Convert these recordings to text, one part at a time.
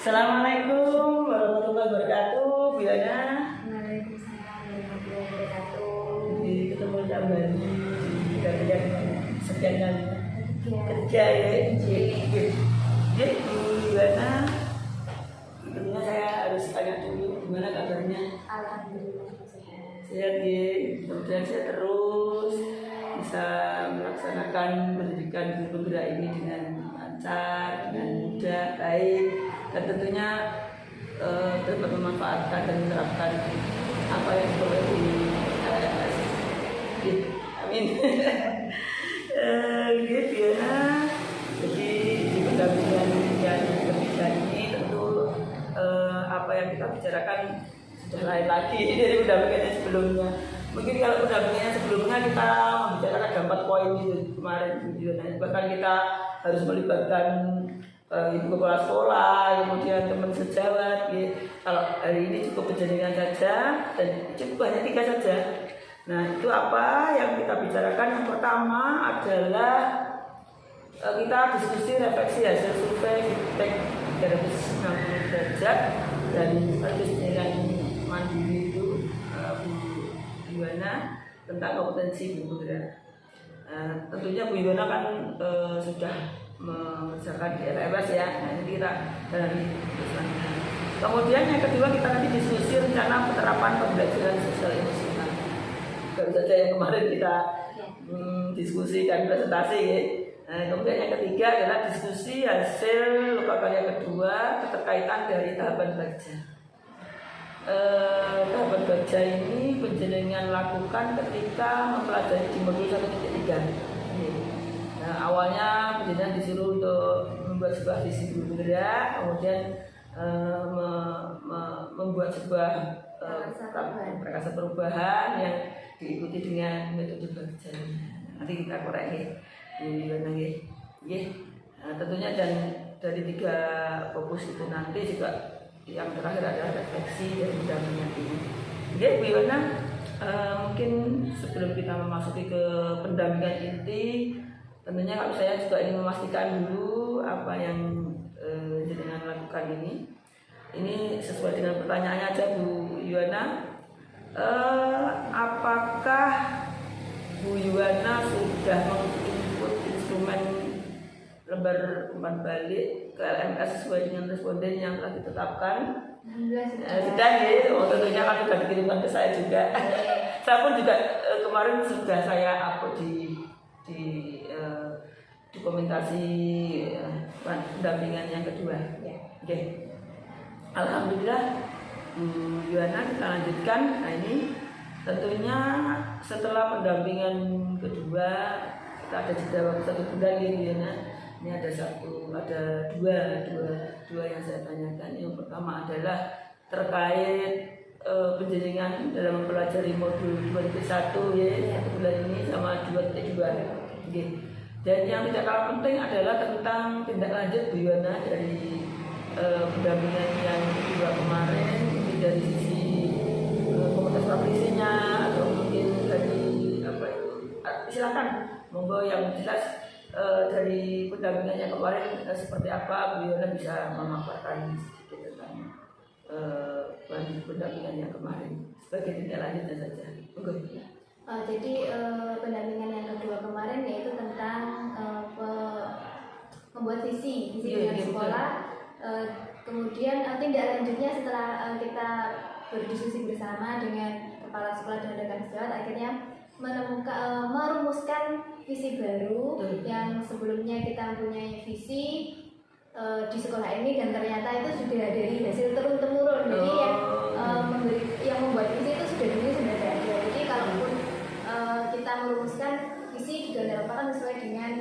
Assalamualaikum warahmatullahi wabarakatuh. Bilanya Waalaikumsalam warahmatullahi wabarakatuh. ketemu kembali di kalian sekian kali kerja ya. Jadi gimana? Tentunya saya harus tanya dulu gimana kabarnya. Alhamdulillah sehat. Sehat ya. Kemudian saya terus bisa melaksanakan pendidikan guru penggerak ini dengan lancar, dengan mudah, baik, dan tentunya dapat memanfaatkan dan menerapkan apa yang boleh di LMS. Amin. Gitu ya. Jadi di pendampingan yang ketiga ini tentu apa yang kita bicarakan sudah lain lagi dari pendampingan sebelumnya. Mungkin kalau pendampingannya sebelumnya kita membicarakan ada 4 poin itu kemarin video, bahkan kita harus melibatkan ibu kepala sekolah, kemudian teman sejawat. Ya. Kalau hari ini cukup penjaringan saja dan cukup hanya 3 saja. Nah itu apa yang kita bicarakan? Yang pertama adalah kita diskusi refleksi hasil survei feedback 360 derajat dari status penilaian mandiri itu Bu Yuwana tentang kompetensi guru penggerak. Tentunya Bu Yuwana kan sudah mengerjakan di LMS ya. Nah ini kita dari kemudian yang kedua kita nanti diskusi rencana penerapan pembelajaran sosial emosional. Baru saja yang kemarin kita diskusikan presentasi ya. Nah, kemudian yang ketiga adalah diskusi hasil luka karya kedua keterkaitan dari tahapan baca. Tahapan baca ini penjenengan lakukan ketika mempelajari di modul 1.3. Nah, awalnya penjenengan disuruh untuk membuat sebuah visi guru penggerak, kemudian membuat sebuah prakasa perubahan yang diikuti dengan metode baca. Nanti kita koreksi. Tentunya dan dari 3 fokus itu nanti juga yang terakhir adalah refleksi dari pendampingan ini. Oke, Bu Yuwana, mungkin sebelum kita memasuki ke pendampingan inti, tentunya kalau saya juga ingin memastikan dulu apa yang jenengan lakukan ini. Ini sesuai dengan pertanyaannya aja Bu Yuwana. Apakah Bu Yuwana sudah menginput instrumen lembar umpan balik ke LMS sesuai dengan responden yang telah ditetapkan? Sudah ya, tentunya kan sudah dikirimkan ke saya juga. Saya pun juga kemarin sudah saya upload di dokumentasi pendampingan yang kedua. Oke. Alhamdulillah Bu Yuwana, kita lanjutkan. Nah ini tentunya setelah pendampingan kedua kita ada jeda waktu 1 bulan ya Bu Yuwana. Ini ada dua yang saya tanyakan. Yang pertama adalah terkait penjaringan dalam mempelajari modul 2.1 ya, 1 bulan ini sama 2.2. Oke. Dan yang tidak kalah penting adalah tentang tindak lanjut Bu Yuwana dari pendampingan yang kedua kemarin, mungkin dari sisi komunitas praktisinya atau mungkin dari apa itu, silakan monggo yang jelas dari pendampingan yang kemarin seperti apa Bu Yuwana bisa memaparkan sedikit tentang pendampingan yang kemarin sebagai tindak lanjutnya saja. Jadi pendampingan yang kedua kemarin yaitu tentang membuat visi dengan sekolah. Kemudian tindak lanjutnya setelah kita berdiskusi bersama dengan kepala sekolah dan rekan sejawat, akhirnya merumuskan visi baru yang sebelumnya kita mempunyai visi di sekolah ini dan ternyata itu sudah dari hasil turun-temurun. Jadi yang membuat visi itu sudah ada. Jadi kalaupun kita merumuskan visi juga dilakukan sesuai dengan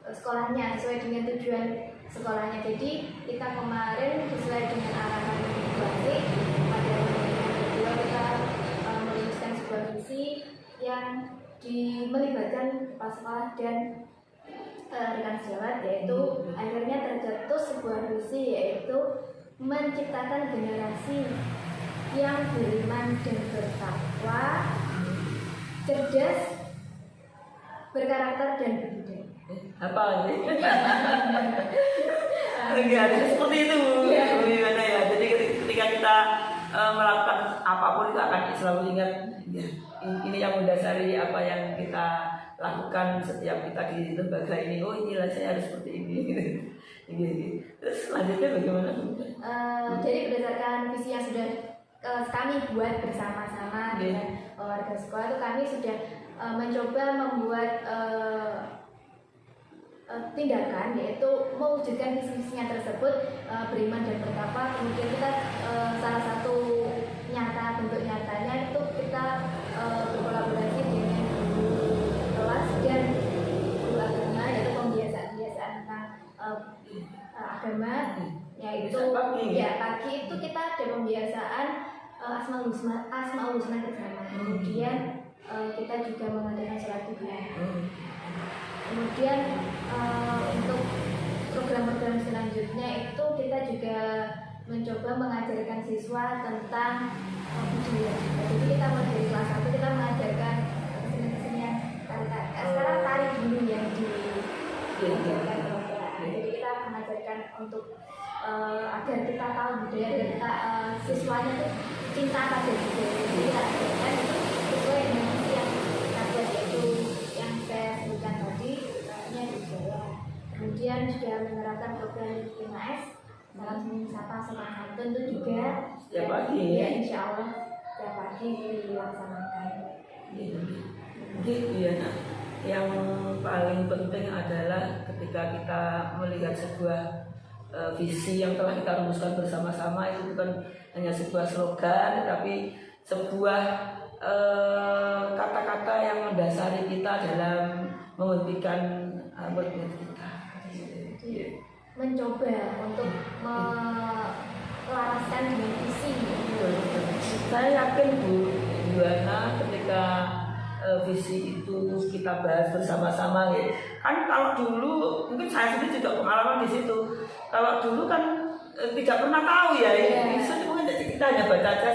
sekolahnya, sesuai dengan tujuan sekolahnya. Jadi kita kemarin sesuai dengan arahan bupati pada pendampingan kedua kita merumuskan sebuah visi yang melibatkan kepala sekolah dan rekan sejawat, yaitu akhirnya tercetus sebuah visi yaitu menciptakan generasi yang beriman dan bertakwa, cerdas, berkarakter dan berbudaya. Apa ini? Enggak, seperti itu. Gimana ya? Jadi ketika kita melakukan apapun itu akan selalu ingat ya, ini yang mendasari apa yang kita lakukan setiap kita di lembaga ini. Oh inilah saya harus seperti ini. Terus selanjutnya bagaimana? Jadi berdasarkan visi yang sudah kami buat bersama-sama dengan warga sekolah itu kami sudah mencoba membuat tindakan, yaitu mewujudkan visi-visinya tersebut, beriman dan bertakwa. Kemudian kita salah satu bentuk nyatanya itu kita berkolaborasi dengan guru kelas dan guru agama, yaitu pembiasaan tentang agama, yaitu pagi itu kita ada pembiasaan Asmaul Husna bersama. Kemudian kita juga mengadakan sholat duha. Kemudian untuk program-program selanjutnya itu kita juga mencoba mengajarkan siswa tentang budaya. Jadi kita mulai dari kelas 1 kita mengajarkan kesenian sekarang tari dulu yang diajarkan. Jadi kita mengajarkan untuk agar kita tahu budaya dan kita siswanya itu cinta pada budaya. Jadi kita ajarkan itu sesuai dengan yang kita buat, yaitu yang saya sebutkan tadi, budaya. Kemudian juga menerapkan program 5S dalam sapa sopan santun itu juga setiap pagi. Ya insya Allah setiap pagi dilaksanakan. Gitu ya. Nah, yang paling penting adalah ketika kita melihat sebuah visi yang telah kita rumuskan bersama-sama, itu bukan hanya sebuah slogan, tetapi sebuah kata-kata yang mendasari kita dalam membuktikan kita. Mencoba untuk melaraskan dengan visi. Saya yakin Bu Yuwana, ketika visi itu kita bahas bersama-sama ya. Kan kalau dulu mungkin saya sendiri juga pengalaman di situ. Kalau dulu kan tidak pernah tahu ya, itu mungkin kita hanya baca aja,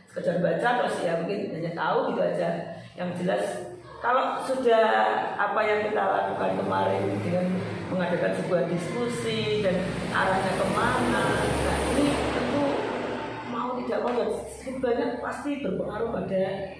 sekedar baca terus ya mungkin hanya tahu gitu aja. Yang jelas kalau sudah apa yang kita lakukan kemarin dengan mengadakan sebuah diskusi dan arahnya kemana, nah ini tentu mau tidak mau ya sebenarnya pasti berpengaruh pada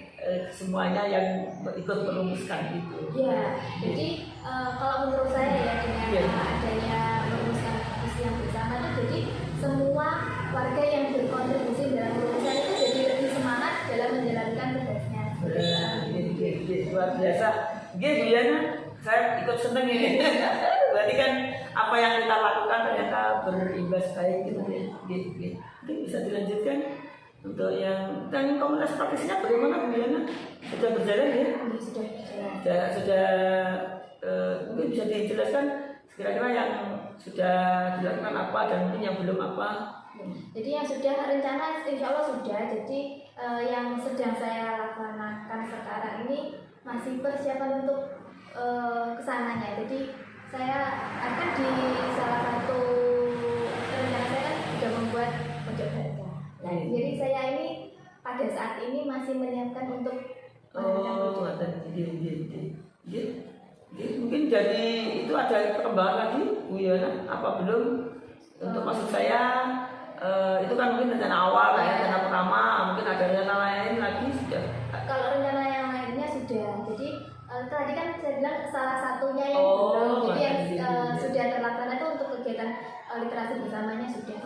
semuanya yang ikut merumuskan itu. Ya, jadi kalau menurut saya ya dengan adanya merumuskan visi yang bersama itu, jadi semua warga yang berkontribusi dalam merumuskan itu jadi lebih semangat dalam menjalankan tugasnya. Luar biasa. Bu Yana, saya ikut seneng ini. Berarti kan apa yang kita lakukan ternyata berimbas baik gitu ya. Mungkin bisa dilanjutkan untuk yang dan komunitas praktisinya bagaimana Bu Yana? Sudah berjalan ya? Sudah berjalan. Sudah mungkin bisa dijelaskan kira-kira yang sudah dilakukan apa dan mungkin yang belum apa? Jadi yang sudah rencana insya Allah sudah. Jadi yang sedang saya laksanakan sekarang ini masih persiapan untuk kesananya. Jadi saya akan di salah satu rencana saya kan sudah membuat pojok harga. Nah, jadi saya ini pada saat ini masih menyiapkan untuk mungkin jadi itu ada perkembangan lagi Bu Yana apa belum? Untuk maksud saya itu kan mungkin rencana awal ya, rencana pertama, mungkin ada rencana lain lagi sudah. Kalau rencana yang lainnya sudah. Jadi tadi kan saya bilang salah satunya yang belum. Jadi yang sudah terlaksana itu untuk kegiatan literasi bersamanya sudah.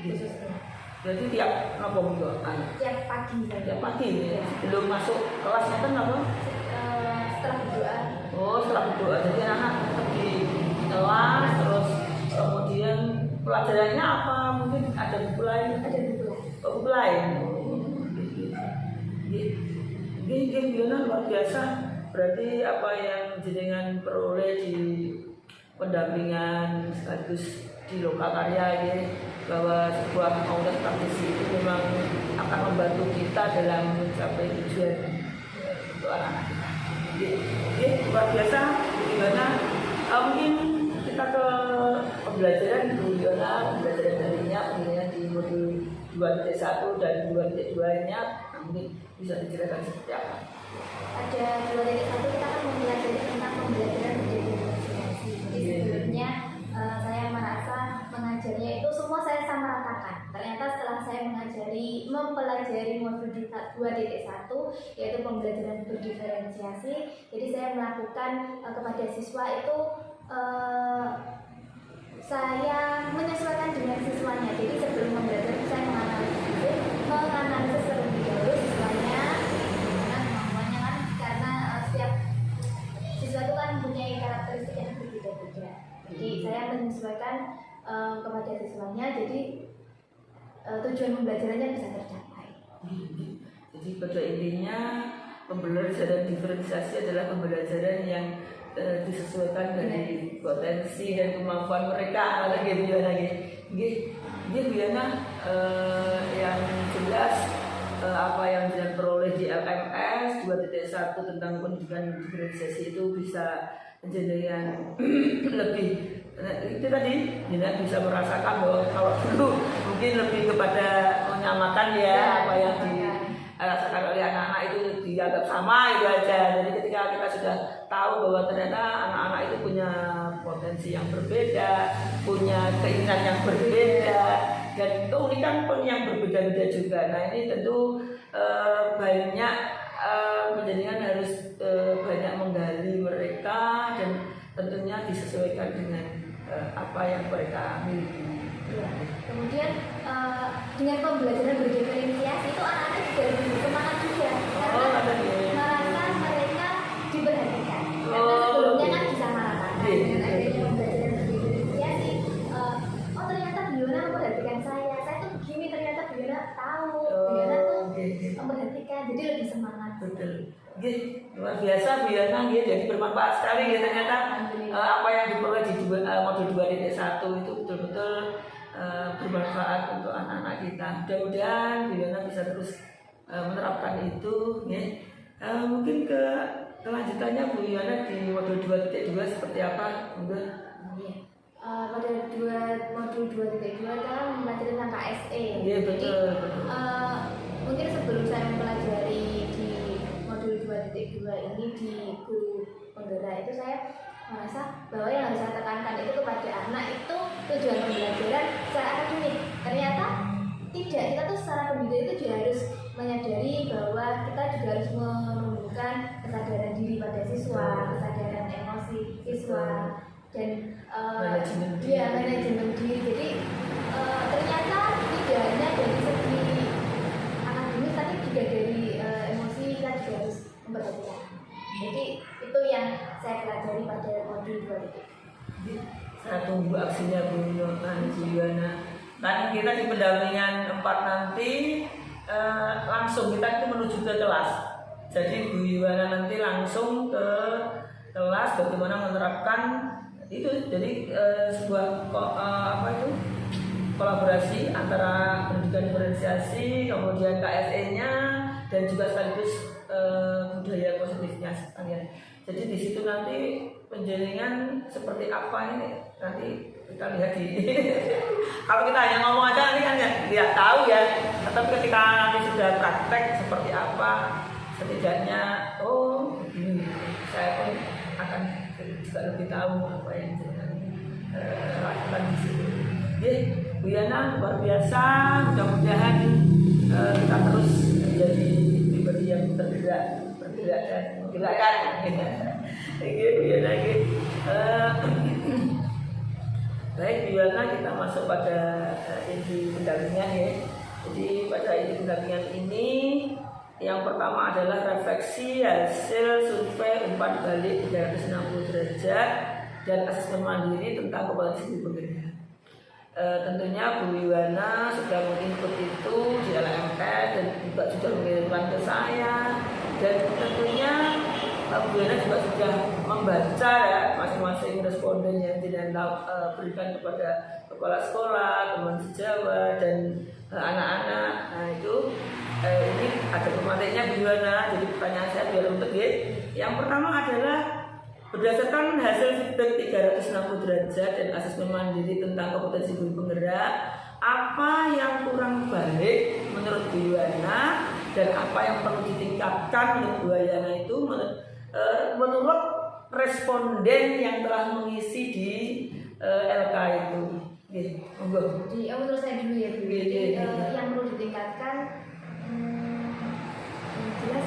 Khususnya. Berarti tiap nopo minggu? Tiap pagi saja. Tiap pagi ya. Belum masuk kelasnya kan apa? Setelah berdoa. Oh, setelah berdoa. Jadi anak tetap di kelas terus kemudian pelajarannya apa? Mungkin ada buku lain? Ada buku. Buku lain. Ini Biona luar biasa. Berarti apa yang jenengan peroleh di pendampingan sekaligus di Lokakarya ini, bahwa sebuah komunitas praktisi itu memang akan membantu kita dalam mencapai tujuan untuk anak-anak kita. Luar biasa. Gimana? Mungkin kita ke pembelajaran Bu Yona, pembelajaran darinya, pembelajaran di modul 2.1 dan 2.2-nya, mungkin bisa diceritakan seperti apa? Ada 2.1 kita akan mempelajari tentang pembelajaran menjadi imajinasi. Jadi sebelumnya mengajarnya itu semua saya sama ratakan. Ternyata setelah saya mempelajari modul 2.1 yaitu pembelajaran berdiferensiasi, jadi saya melakukan kepada siswa itu saya menyesuaikan dengan siswanya. Jadi sebelum membelajar saya menganalisis terlebih dahulu siswanya, karena kemampuannya kan, karena setiap siswa itu kan mempunyai karakteristik yang berbeda-beda. Jadi saya menyesuaikan kepada siswanya, jadi tujuan pembelajarannya bisa tercapai. Jadi pada intinya pembelajaran diferensiasi adalah pembelajaran yang disesuaikan dari potensi dan kemampuan mereka. Lagi Bu Yana Bu Yana, yang jelas apa yang diperoleh di LMS 2.1 tentang pendidikan diferensiasi itu bisa menjadikan lebih itu tadi Yana bisa merasakan bahwa kalau dulu mungkin lebih kepada menyamakan ya apa yang dirasakan oleh anak-anak itu dianggap sama itu aja. Jadi ketika kita sudah tahu bahwa ternyata anak-anak itu punya potensi yang berbeda, punya keinginan yang berbeda, dan keunikan pun yang berbeda-beda juga. Nah ini tentu banyak menjadikan harus banyak menggali mereka dan tentunya disesuaikan dengan apa yang mereka miliki. Ya. Kemudian dengan pembelajaran berdiferensiasi itu anak-anak juga lebih bersemangat juga karena merasa mereka diperhatikan. Karena sebelumnya kan disamaratakan. Dengan adanya pembelajaran berdiferensiasi, oh ternyata Bu Yana memperhatikan saya tuh begini, ternyata Bu Yana tahu, Bu Yana tuh memperhatikan, jadi lebih semangat. Betul. Luar biasa Bu Yana, jadi bermanfaat sekali ternyata apa yang diperoleh di modul 2.1 itu betul-betul bermanfaat untuk anak-anak kita. Mudah-mudahan Bu Yana bisa terus menerapkan itu. Mungkin kelanjutannya Bu Yana di modul 2.2 seperti apa? Pada modul 2.2 kita mempelajari tentang KSE. Iya betul. Mungkin sebelum saya mempelajari di modul 2.2 ini di guru penggerak itu saya merasa bahwa yang harus saya tekankan itu kepada anak itu tujuan pembelajaran secara akademik. Ternyata tidak, kita tuh secara pendidik itu juga harus menyadari bahwa kita juga harus menumbuhkan kesadaran diri pada siswa, kesadaran emosi siswa, dan manajemen diri. Jadi ternyata tidak hanya dari segi akademis tapi juga dari emosi kita juga harus memperhatikan. Jadi itu yang saya pelajari pada modul 2. Saya tunggu aksinya Bu Yana. Kan kita di pendampingan 4 nanti langsung kita itu menuju ke kelas. Jadi Bu Yana nanti langsung ke kelas bagaimana menerapkan itu. Jadi sebuah kolaborasi antara pendidikan diferensiasi, kemudian KSE-nya dan juga sekaligus budaya positifnya sekalian. Jadi di situ nanti penjaringan seperti apa ini nanti kita lihat di kalau kita hanya ngomong aja nanti kan tidak tahu ya. Tetapi ketika nanti sudah praktek seperti apa, setidaknya begini, saya pun akan juga lebih tahu apa yang lakukan di situ. Bu Yana luar biasa, mudah-mudahan kita terus menjadi pribadi yang bergerak dan menggerakkan. Bu Yana baik Bu Yana, kita masuk pada inti pendampingan ya. Jadi pada inti pendampingan ini yang pertama adalah refleksi hasil survei umpan balik 360 derajat dan asesmen mandiri tentang kompetensi pembelajaran. Tentunya Bu Yana sudah menginput itu di LMS dan juga sudah mengirimkan ke saya, dan tentunya Bu Yana juga sudah membaca ya masing-masing responden yang berikan kepada kepala sekolah, teman sejawat dan anak-anak. Nah itu ini ada pemateknya Bu Yana. Jadi pertanyaan saya biar untuk yang pertama adalah berdasarkan hasil feedback 360 derajat dan asesmen mandiri tentang kompetensi guru penggerak, apa yang kurang baik menurut Bu Yana dan apa yang perlu ditingkatkan menurut Bu Yana itu menurut responden yang telah mengisi di LK itu. monggo. Jadi menurut saya dulu ya Bu. Jadi yang perlu ditingkatkan jelas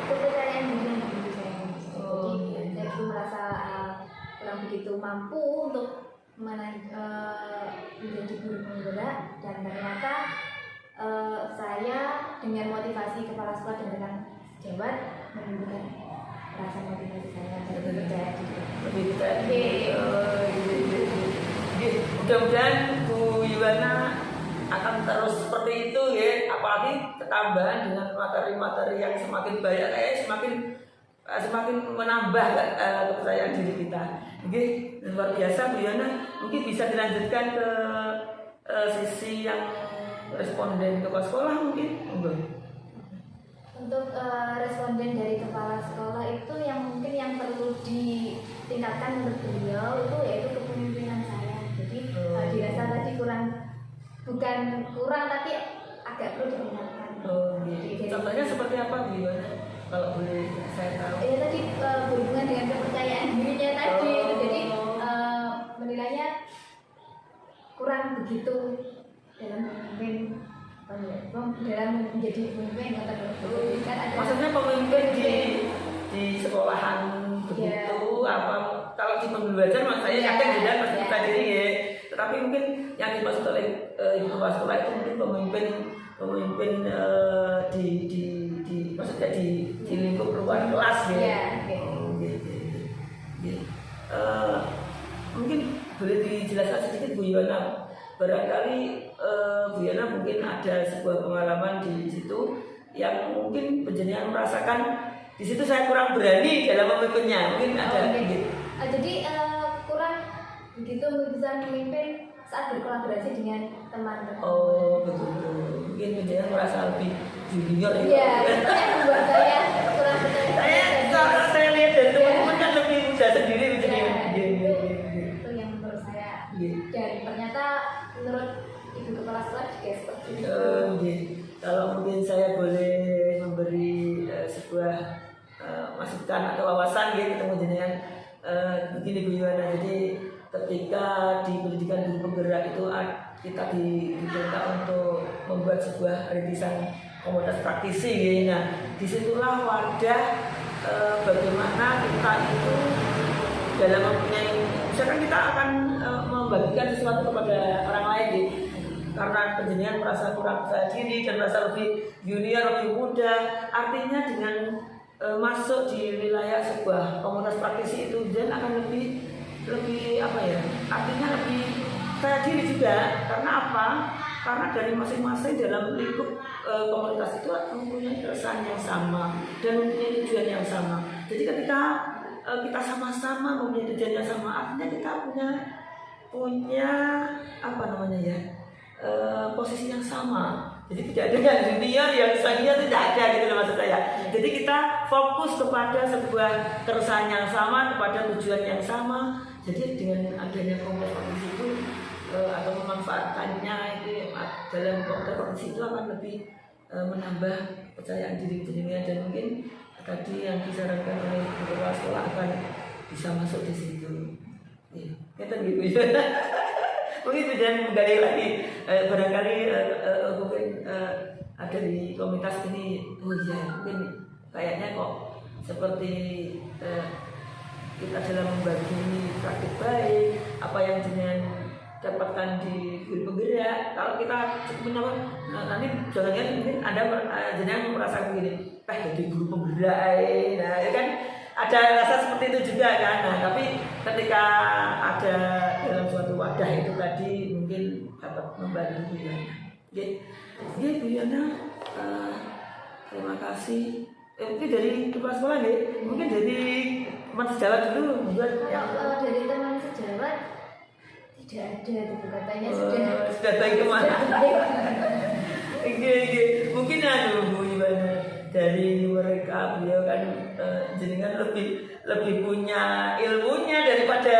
kepercayaan diri yang diri saya. Jadi saya dulu merasa kurang begitu mampu untuk menjadi guru penggerak, dan ternyata saya dengan motivasi kepala sekolah dan rekan sejawat menunjukkan rasa motivasi saya dan percaya diri. Lebih percaya diri. Mudah-mudahan Bu Yuwana akan terus seperti itu ya, apalagi ketambahan dengan materi-materi yang semakin banyak, semakin menambah kepercayaan diri kita. Oke, luar biasa Bu Yuwana. Mungkin bisa dilanjutkan ke sisi yang responden kepala sekolah mungkin. Untuk responden dari kepala sekolah itu mungkin yang perlu ditingkatkan menurut beliau itu yaitu kepemimpinan saya. Jadi dirasa tadi bukan kurang tapi agak perlu ditingkatkan. Contohnya seperti apa Bu Yuwana? Kalau boleh saya tahu. Ya tadi berhubungan dengan kepercayaan dirinya tadi. Jadi menilainya kurang begitu dalam menjadi pemimpin kan ada. Maksudnya pemimpin di sekolahan begitu apa? Kalau di pembelajaran mas saya yakin tidak masih bisa diri ya. Tetapi mungkin yang dimaksud oleh ibu kepala sekolah itu mungkin pemimpin di maksudnya di lingkup luar kelas ya. Mungkin boleh dijelaskan sedikit Bu Yuwana. Barangkali Bu Yuwana mungkin ada sebuah pengalaman di situ yang mungkin penjenengan merasakan di situ saya kurang berani dalam memimpinnya. Mungkin ada. Jadi kurang begitu bisa memimpin saat berkolaborasi dengan teman-teman. Oh betul. Mungkin penjenengan merasa lebih junior ya. Iya, itu yang membuat saya kurang percaya. Saya lihat dari teman-teman kan lebih muda sendiri begini. Itu yang menurut saya. Dan ternyata menurut ibu kepala sekolah juga seperti itu. Kalau mungkin saya boleh memberi sebuah masukan atau wawasan ya ketemu jenengan begini Bu Yuwana. Jadi ketika di pendidikan guru penggerak itu kita diminta untuk membuat sebuah rintisan komunitas praktisi ya. Nah disitulah wadah bagaimana kita itu dalam mempunyai, misalkan kita akan membagikan sesuatu kepada orang lain gitu. Karena penjenengan merasa kurang percaya diri dan merasa lebih junior, lebih muda, artinya dengan masuk di wilayah sebuah komunitas praktisi itu dan akan lebih apa ya, artinya lebih percaya diri juga. Karena apa? Karena dari masing-masing dalam lingkup komunitas itu mempunyai keresahan yang sama dan mempunyai tujuan yang sama. Jadi ketika kita sama-sama mempunyai tujuan yang sama, artinya kita punya apa namanya ya, posisi yang sama. Jadi tidak ada yang junior, yang senior, tidak ada gitu loh maksud saya. Jadi kita fokus kepada sebuah keresahan yang sama, kepada tujuan yang sama. Jadi dengan adanya komunitas itu atau memanfaatkannya itu dalam komunitas itu akan lebih menambah kepercayaan diri jenengan, dan mungkin tadi yang disarankan oleh kepala sekolah akan bisa masuk di situ. Kita gitu ya. Mungkin jangan menggali lagi, barangkali mungkin ada di komunitas ini, oh iya mungkin kayaknya kok seperti kita dalam membagi praktik baik, apa yang jenengan dapatkan di guru penggerak. Kalau kita menyapa, nanti jangan mungkin Anda jenengan merasa begini, jadi guru penggerak, nah itu kan ada rasa seperti itu juga kan. Nah, tapi ketika ada dalam suatu wadah itu tadi mungkin dapat membantu Bu Yuwana. Bu Yuwana, terima kasih. Mungkin dari kepala sekolah nih, mungkin dari teman sejawat dulu buat yang dari teman sejawat tidak ada itu katanya sudah tahu kemana. Mungkin Bu Yuwana, dari mereka beliau kan jenengan lebih punya ilmunya daripada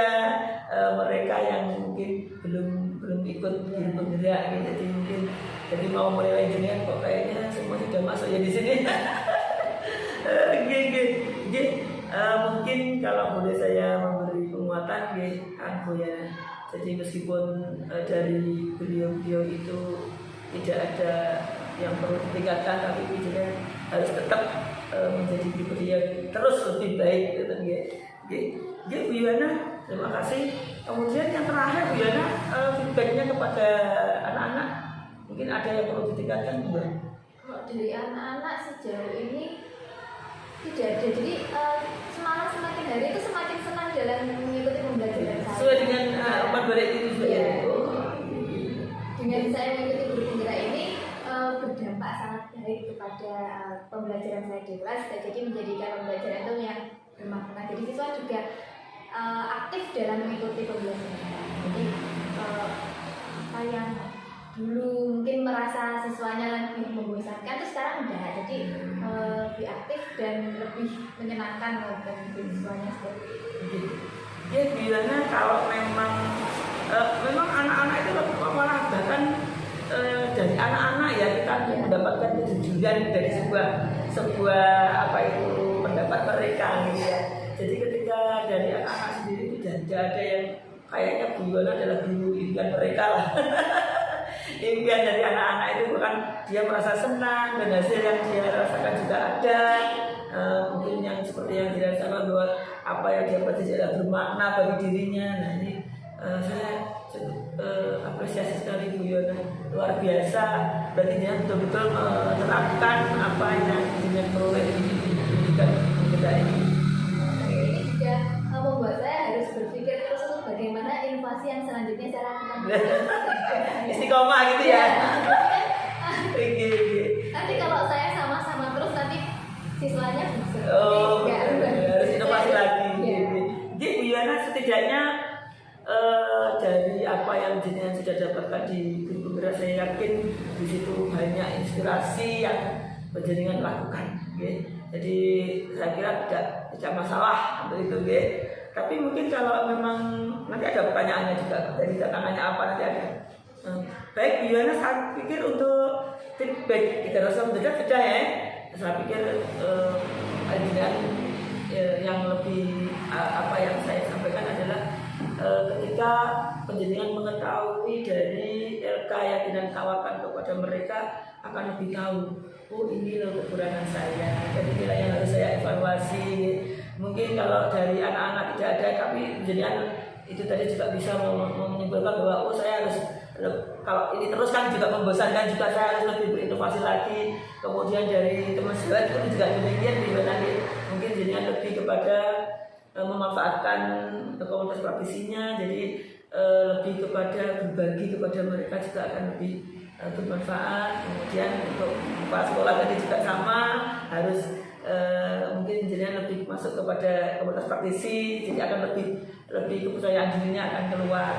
mereka yang mungkin belum ikut guru penggerak gitu. Jadi mau menilai jenengan kok kayaknya semua sudah masuk ya di sini. Mungkin kalau boleh saya memberi penguatan kan Bu ya. Jadi meskipun dari beliau-beliau itu tidak ada yang perlu ditingkatkan, tapi juga harus tetap menjadi pribadi yang terus lebih baik gitu ya. Oke, Bu Yana, terima kasih. Kemudian yang terakhir Bu Yana, feedbacknya kepada anak-anak, mungkin ada yang perlu ditingkatkan juga? Kalau dari anak-anak sejauh ini tidak ada. Jadi semangat semakin hari itu semakin senang dalam mengikuti pembelajaran saya. Sesuai dengan obat balik itu juga ya. Dengan saya mengikuti guru penggerak ini berdampak sangat baik kepada pembelajaran saya di kelas. Jadi menjadikan pembelajaran itu yang bermakna. Jadi siswa juga aktif dalam mengikuti pembelajaran. Jadi apa yang dulu mungkin merasa siswanya lebih membosankan itu sekarang enggak. Jadi lebih aktif dan lebih menyenangkan bagi siswanya seperti itu. Ya, bilangnya kalau memang anak-anak itu malah bahkan dari anak-anak ya kita mendapatkan kejujuran dari sebuah apa itu pendapat mereka gitu ya. Jadi ketika dari anak-anak sendiri tidak ada yang kayaknya Bu Yana adalah guru impian mereka lah. Impian dari anak-anak itu bukan dia merasa senang dan hasil yang dia rasakan juga ada. Mungkin yang seperti yang dirasakan bahwa apa yang dia baca adalah bermakna bagi dirinya. Nah ini saya apresiasi sekali Bu Yana, luar biasa. Berarti dia betul-betul menerapkan apa yang dia peroleh di pendidikan kita ini. Ini juga membuat saya harus berpikir terus untuk bagaimana inovasi yang selanjutnya saya lakukan. Istiqomah gitu ya. Oke. Nanti kalau saya sama-sama terus nanti siswanya bisa. Harus inovasi lagi. Jadi Bu Yana setidaknya dari apa yang jenengan sudah dapatkan di guru penggerak, saya yakin di situ banyak inspirasi yang jenengan lakukan. Jadi saya kira tidak masalah untuk itu. Tapi mungkin kalau memang nanti ada pertanyaannya juga, dari tangannya apa nanti ada. Baik Bu Yana, saya pikir untuk feedback kita rasa mendadak sudah ya. Saya pikir yang lebih apa yang saya sampaikan adalah ketika penjenengan mengetahui dari LK yang kita tawarkan kepada mereka akan lebih tahu, oh ini loh kekurangan saya, jadi inilah yang harus saya evaluasi. Mungkin kalau dari anak-anak tidak ada, tapi penjenengan itu tadi juga bisa menyimpulkan bahwa oh saya harus, kalau ini terus kan juga membosankan juga, saya harus lebih berinovasi lagi. Kemudian dari teman sejawat itu juga demikian, mungkin jenengan lebih kepada memanfaatkan komunitas praktisinya, jadi lebih kepada berbagi kepada mereka juga akan lebih bermanfaat. Kemudian untuk kepala sekolah tadi juga sama, harus mungkin jenengan lebih masuk kepada komunitas praktisi, jadi akan lebih kepercayaan dirinya akan keluar.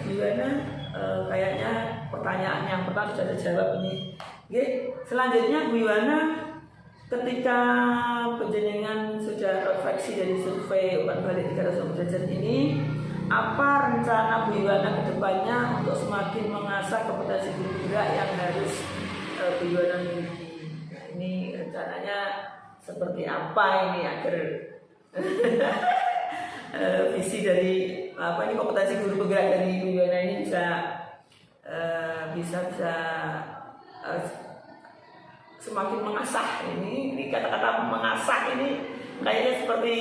Gimana? Kayaknya pertanyaan yang pertama sudah terjawab ini. Selanjutnya Bu Yana, ketika penjenengan sudah refleksi dari survei umpan balik 300 derajat ini, apa rencana Bu Yana ke depannya untuk semakin mengasah kompetensi guru penggerak yang harus Bu Yana miliki? Ini rencananya seperti apa ini agar visi dari apa ini kompetensi guru penggerak dari Bu Yana ini bisa semakin mengasah. Ini kata-kata mengasah ini kayaknya seperti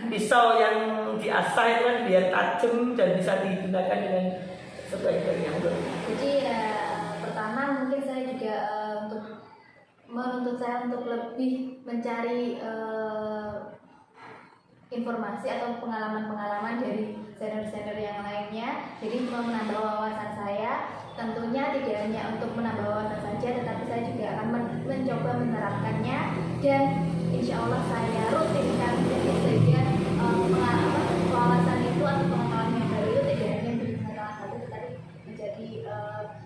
pisau yang diasah itu kan biar tajam dan bisa digunakan dengan sebaik-baiknya. Jadi pertama mungkin saya juga menuntut saya untuk lebih mencari informasi atau pengalaman-pengalaman dari senior-senior yang lainnya. Jadi menambah wawasan saya. Tentunya tidak hanya untuk menambah wawasan saja, tetapi saya juga akan mencoba menerapkannya, dan insya Allah saya rutinkan sehingga wawasan itu atau pengetahuan yang baru itu tidak hanya menjadi pengetahuan baru, tetapi menjadi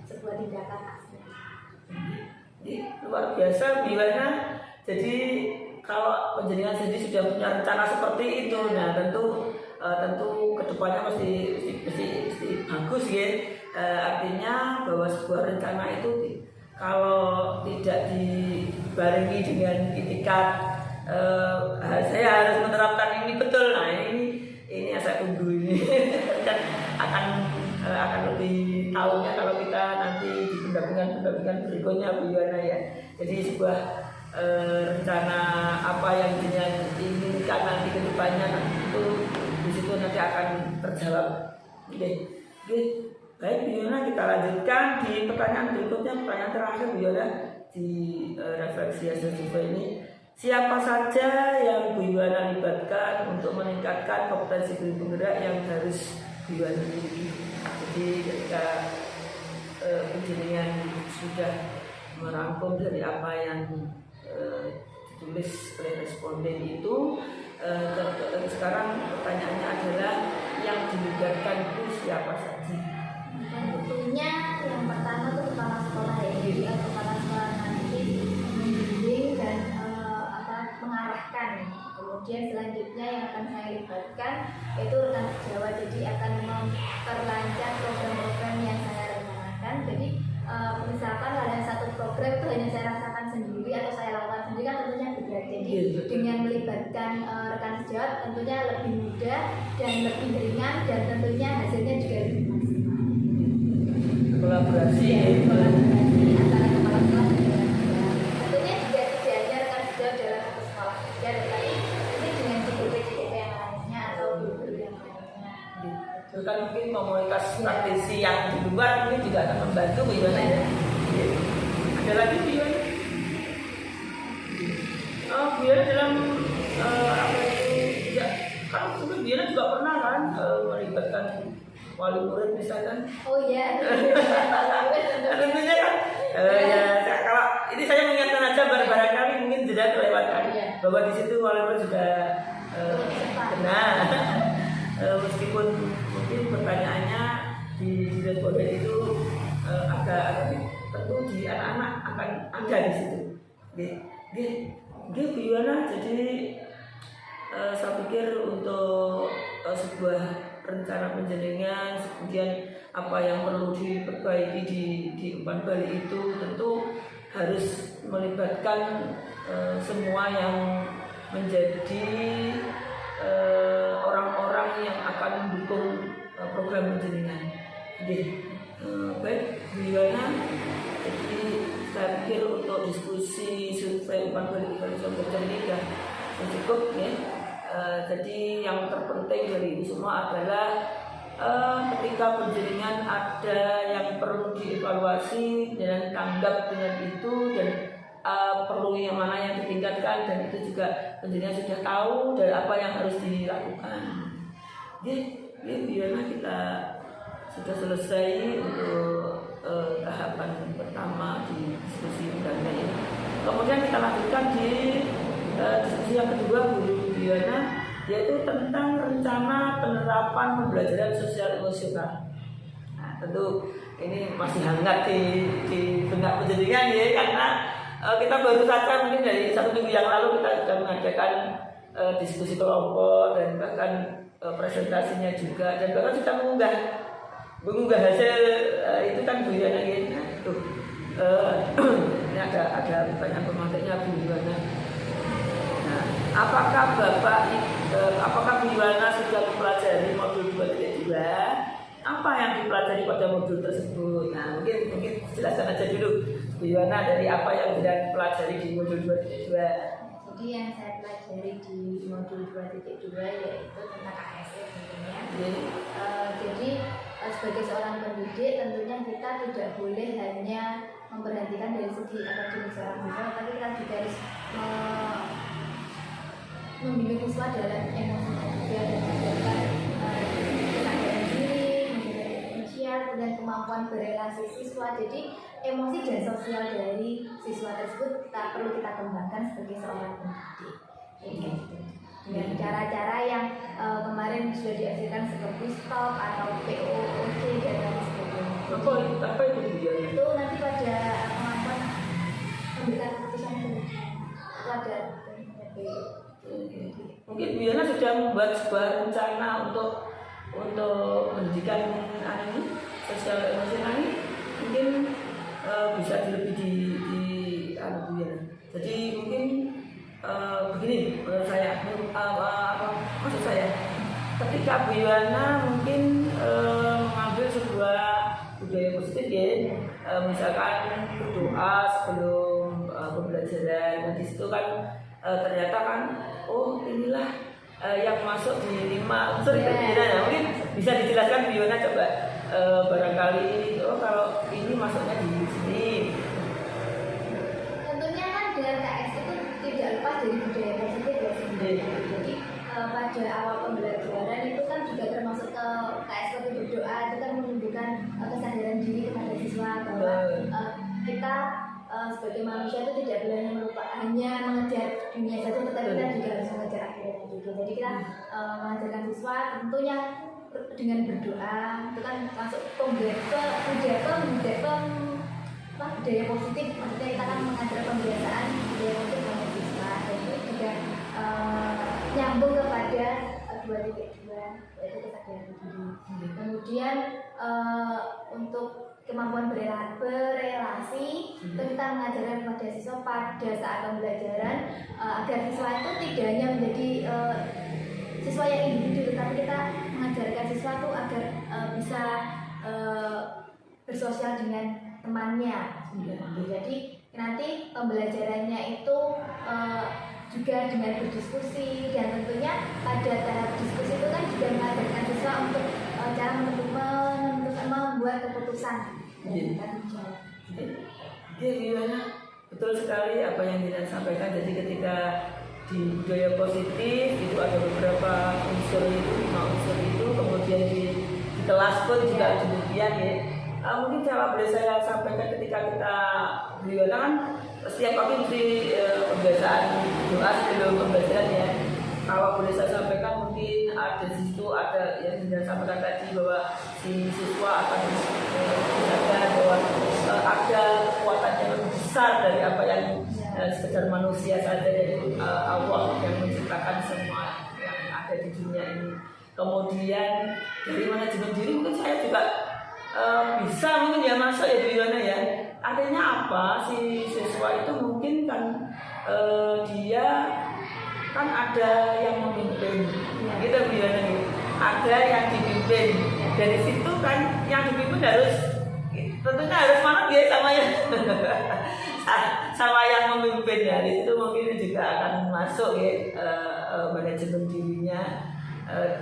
sebuah tindakan asli. Luar biasa Bu Yana. Jadi kalau penjenengan sendiri sudah punya rencana seperti itu, nah tentu kedepannya mesti bagus ya. Artinya bahwa sebuah rencana itu kalau tidak dibarengi dengan itikat saya harus menerapkan ini betul. Nah ini yang saya tunggu ini kan akan lebih tahunya kalau kita nanti di pendampingan berikutnya Bu Yuwana ya. Jadi sebuah rencana apa yang diinginkan nanti ke depannya itu di situ nanti akan terjawab. Oke. Baik Bu Yuwana, kita lanjutkan di pertanyaan berikutnya, pertanyaan terakhir Bu Yuwana di refleksi hasil survei ini. Siapa saja yang Bu Yuwana libatkan untuk meningkatkan kompetensi guru penggerak yang harus Bu Yuwana miliki? Jadi ketika penjelasan sudah merangkum dari apa yang ditulis oleh responden itu, sekarang pertanyaannya adalah yang dilibatkan itu siapa saja? Tentunya yang pertama itu kepala sekolah ya, jadi kepala sekolah nanti membimbing dan mengarahkan. Kemudian selanjutnya yang akan saya libatkan itu rekan sejawat, jadi akan memperlancar program-program yang saya rencanakan. Jadi misalkan ada satu program itu hanya saya rasakan sendiri atau saya lakukan sendiri kan tentunya berat. Jadi dengan melibatkan rekan sejawat tentunya lebih mudah dan lebih ringan dan tentunya hasilnya juga lebih maksimal. Kolaborasi antara kepala sekolah dan rekan sejawat. Tentunya juga tidak hanya rekan sejawat dalam satu sekolah saja, tetapi ini dengan CDP yang lainnya atau guru yang lainnya. Itu kan mungkin komunitas praktisi yang di luar mungkin juga akan membantu Bu Yuwana ya. Ada lagi Bu Yuwana? Bu Yuwana dalam apa itu juga kan mungkin Bu Yuwana juga pernah kan melibatkan wali murid misalkan. Oh iya. Tentunya kan ya kalau ini saya mengingatkan aja barangkali mungkin tidak terlewatkan bahwa di situ wali murid juga benar. Meskipun mungkin pertanyaannya di responden itu agak tentu di anak-anak akan ada di situ. Bu Yuwana, jadi saya pikir untuk sebuah rencana penjenengan, kemudian apa yang perlu diperbaiki di umpan balik itu tentu harus melibatkan semua yang menjadi orang-orang yang akan mendukung program penjenengan. Baik Bu Yuwana, jadi saya pikir untuk diskusi survei umpan balik ini sudah cukup ya. Jadi yang terpenting dari ini semua adalah ketika penjaringan ada yang perlu dievaluasi dan tanggap dengan itu dan perlu yang mana yang ditingkatkan dan itu juga penjaringan sudah tahu dan apa yang harus dilakukan. Jadi biarlah kita sudah selesai untuk tahapan pertama di diskusi undang-undang ini. Kemudian kita lanjutkan di diskusi yang kedua Bu Yuwana, yaitu tentang rencana penerapan pembelajaran sosial emosional. Nah, tentu ini masih hangat di benak penjaringan ya, karena kita baru saja mungkin dari 1 minggu yang lalu kita sudah mengadakan diskusi kelompok dan bahkan presentasinya juga dan bahkan kita mengunggah hasil itu kan Bu Yuwana ini. Ini ada banyak pemakainya Bu Yuwana. Nah, apakah Bu Yuwana sudah mempelajari modul 2.2? Apa yang dipelajari pada modul tersebut? Nah, mungkin jelaskan aja dulu Bu Yuwana dari apa yang sudah pelajari di modul 2.2. Jadi yang saya pelajari di modul 2.2 yaitu tentang ASN tentunya. Jadi sebagai seorang pendidik tentunya kita tidak boleh hanya memperhatikan dari segi akademik seorang siswa, tapi kita juga harus membimbing siswa dalam emosi juga dan mengajarkan kesadaran diri, menjaga sosial dan kemampuan berelasi siswa. Jadi emosi dan sosial dari siswa tersebut perlu kita kembangkan sebagai seorang pendidik. Dengan cara-cara yang kemarin sudah dihasilkan seperti stop atau POOC dan lain sebagainya. Apa itu tujuannya? Itu nanti pada kemampuan memberikan keputusan itu ada. Mungkin Bu Yuwana sudah membuat sebuah rencana untuk pendidikan ini sosial emosional ini mungkin bisa lebih di Bu Yuwana. Jadi mungkin begini menurut saya, maksud saya ketika ketika Bu Yohana mungkin mengambil sebuah budaya positif ya, misalkan berdoa sebelum pembelajaran, dan di situ kan ternyata kan, oh inilah yang masuk di 5 unsur ya. Mungkin bisa dijelaskan Bu Yohana coba, barangkali oh kalau ini masuknya di sini. Tentunya kan dengan KS itu tidak lepas dari budaya positif ya sebenarnya. Jadi pada awal pembelajaran itu kan juga termasuk ke KS seperti berdoa, itu kan menunjukkan kesadaran diri kepada siswa bahwa kita sebagai manusia itu tidak boleh hanya mengejar dunia saja, tetapi kita juga harus mengejar akhirat juga. Jadi kita mengajarkan siswa tentunya dengan berdoa, itu kan masuk budaya positif. Maksudnya kita kan mengajar pembiasaan budaya positif pada siswa, dan itu juga nyambung kepada 2.2 yaitu kesadaran diri. Kemudian untuk kemampuan berelasi, itu kita mengajarkan kepada siswa pada saat pembelajaran agar siswa itu tidak hanya menjadi siswa yang individu, tetapi kita mengajarkan siswa itu agar bisa bersosial dengan temannya. Jadi nanti pembelajarannya itu juga dengan berdiskusi, dan tentunya pada tahap diskusi itu kan juga mengajarkan siswa untuk cara membuat keputusan. Jadi gimana? Betul sekali apa yang Dina sampaikan. Jadi ketika di budaya positif itu ada beberapa unsur itu, 5 unsur itu, kemudian di kelas pun juga demikian ya. Mungkin kalau boleh saya sampaikan, ketika kita beliau kan setiap pagi mesti pembiasaan doa sebelum pembelajaran ya. Kalau boleh saya sampaikan, mungkin ada di situ ada yang sudah sampaikan tadi bahwa si siswa akan disadar bahwa ada kekuatan yang lebih besar dari apa yang sekedar manusia saja, yaitu Allah yang menciptakan semua yang ada di dunia ini. Kemudian dari manajemen diri mungkin saya juga bisa mungkin ya masuk ya Bu Yohana ya. Artinya apa? Si siswa itu mungkin kan dia kan ada yang memimpin, gitu Bu Yohana nih. Ada yang dipimpin. Dari situ kan yang dipimpin harus tentunya harus mana dia sama yang sama yang memimpin ya. Di situ mungkin juga akan masuk ya manajemen dirinya,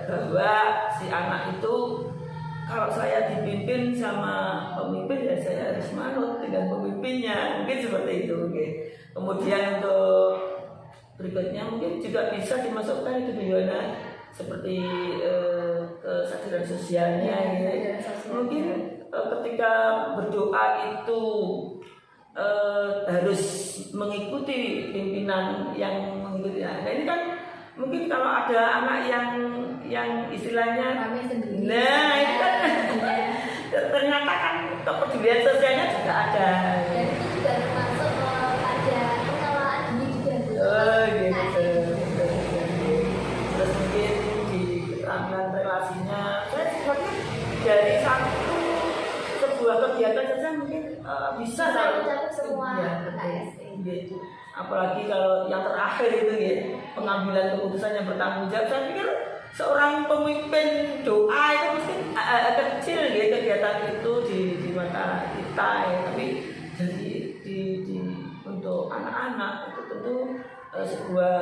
bahwa si anak itu kalau saya dipimpin sama pemimpin ya saya harus manut dengan pemimpinnya, mungkin seperti itu. Okay. Kemudian untuk berikutnya mungkin juga bisa dimasukkan itu Bu Yohana seperti kesadaran sosialnya ya. Mungkin ketika berdoa itu harus mengikuti pimpinan yang mengikuti. Nah ini kan mungkin kalau ada anak yang istilahnya, nah itu kan ternyata kan kepedulian sosialnya juga ada. Dan itu juga termasuk pada pengelolaan diri juga. Oh gitu. Terus mungkin di keterampilan relasinya, saya sebenarnya dari sebuah kegiatan saja mungkin bisa mencakup semua KS. Gitu. Apalagi kalau yang terakhir itu ya, pengambilan keputusan yang bertanggung jawab. Saya pikir seorang pemimpin doa itu mungkin kecil ya kegiatan itu di mata kita ya, tapi jadi untuk anak-anak itu tentu sebuah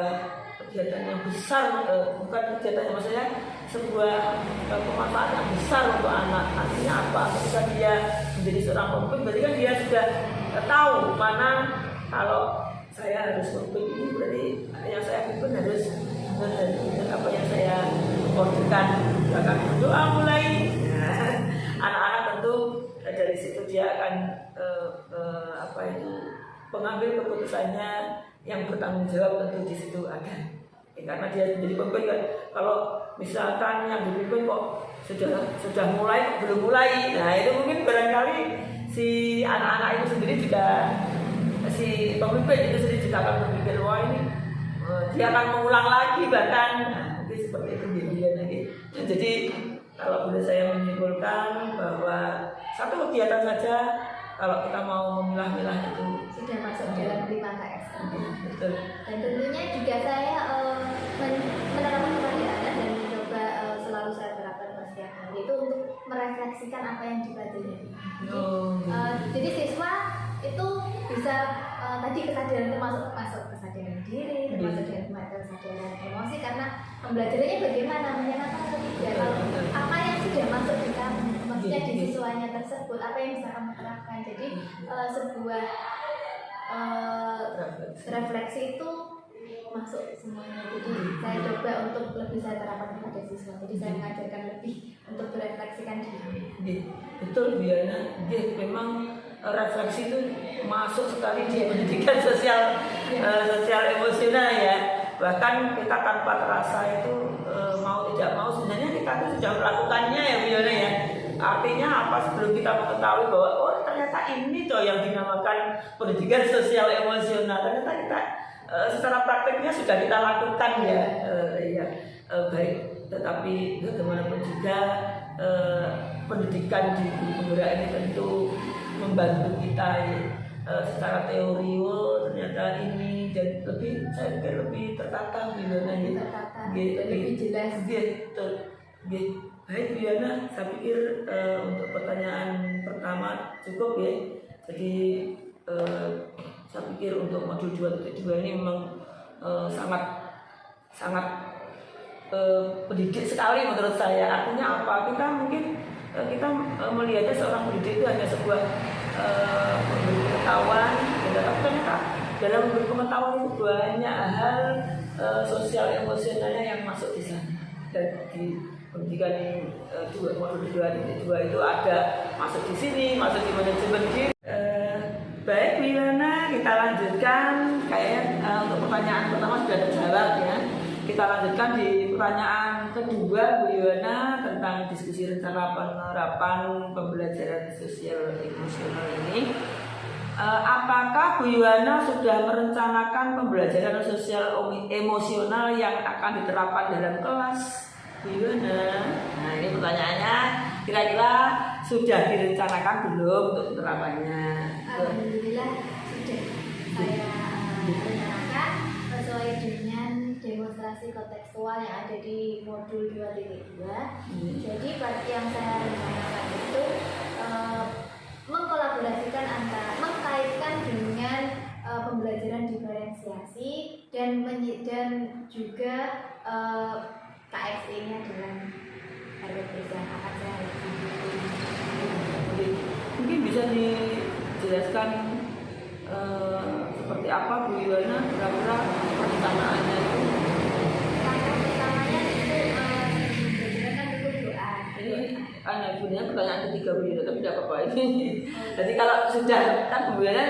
kegiatan yang besar, bukan kegiatan yang maksudnya sebuah pemanfaatan yang besar untuk anak. Artinya apa? Ketika dia menjadi seorang pemimpin, berarti kan dia sudah tahu mana kalau saya harus memimpin ini, berarti yang saya pimpin harus dan apa yang saya orderkan. Bahkan berdoa mulai. Anak-anak tentu dari situ dia akan pengambil keputusannya yang bertanggung jawab, tentu di situ ada. Karena dia menjadi pemimpin kan. Kalau misalkan yang dipimpin kok sudah mulai belum mulai, nah itu mungkin barangkali si anak-anak itu sendiri juga, si pemimpin itu sendiri juga akan berpikir, wah ini dia akan mengulang lagi bahkan. Mungkin seperti itu dia lagi. Jadi kalau boleh saya menyimpulkan bahwa satu kegiatan saja kalau kita mau memilah-milah itu sudah masuk dalam 5 KS. Betul. Dan tentunya juga saya menerapkan kepada anak dan mencoba selalu merefleksikan apa yang dipelajari. Oh. Jadi siswa itu bisa tadi kesadaran termasuk kesadaran diri, termasuk kesadaran emosi, karena pembelajarannya bagaimana, menyenangkan atau tidak. Kalau apa yang sudah masuk di kamu, maksudnya di siswanya tersebut, apa yang bisa kamu terapkan. Jadi sebuah refleksi itu masuk semuanya. Jadi saya coba untuk lebih saya terapkan kepada siswa. Jadi saya mengajarkan lebih untuk berefleksikan diri. Betul Bu Yana, memang refleksi itu masuk sekali di pendidikan sosial emosional ya. Bahkan kita tanpa terasa itu mau tidak mau sebenarnya kita itu sudah melakukannya ya Bu Yana ya. Artinya apa, sebelum kita mengetahui bahwa oh ternyata ini toh yang dinamakan pendidikan sosial emosional, ternyata kita secara prakteknya sudah kita lakukan ya. Baik, tetapi bagaimanapun juga pendidikan di guru penggerak ini tentu membantu kita ya. Secara teori ternyata ini dan saya pikir lebih tertata gimana ya. Lebih jelas. Baik Bu Yana, saya pikir untuk pertanyaan pertama cukup ya. Jadi saya pikir untuk modul 2.2 ini memang sangat pendidik sekali menurut saya. Artinya apa? Kita mungkin melihatnya seorang pendidik itu hanya sebuah memberi pengetahuan, tapi ternyata dalam memberi pengetahuan itu banyak hal sosial emosionalnya yang masuk di sana. Dan di pendidikan modul 2.2 itu ada masuk di sini, masuk di manajemen diri. Baik Bu Yana, kita lanjutkan. Kayaknya untuk pertanyaan pertama sudah terjawab ya. Kita lanjutkan di pertanyaan kedua Bu Yana tentang diskusi rencana penerapan pembelajaran sosial emosional ini. Apakah Bu Yana sudah merencanakan pembelajaran sosial emosional yang akan diterapkan dalam kelas? Bu Yana, nah ini pertanyaannya, kira-kira sudah direncanakan belum untuk penerapannya? Alhamdulillah sudah saya rencanakan sesuai dengan demonstrasi kontekstual yang ada di modul 2.2. Jadi yang saya rencanakan itu mengkolaborasikan mengkaitkan dengan pembelajaran diferensiasi dan juga KSE-nya dengan RWP yang akan saya lakukan. Mungkin bisa dijelaskan seperti apa Bu Yana kira-kira perencanaannya itu? Pertamanya itu berdasarkan rukun doa. Ini sebenarnya pertanyaan ketiga Bu Yana, tapi tidak apa-apa ini. Jadi kalau sudah kan Bu Yana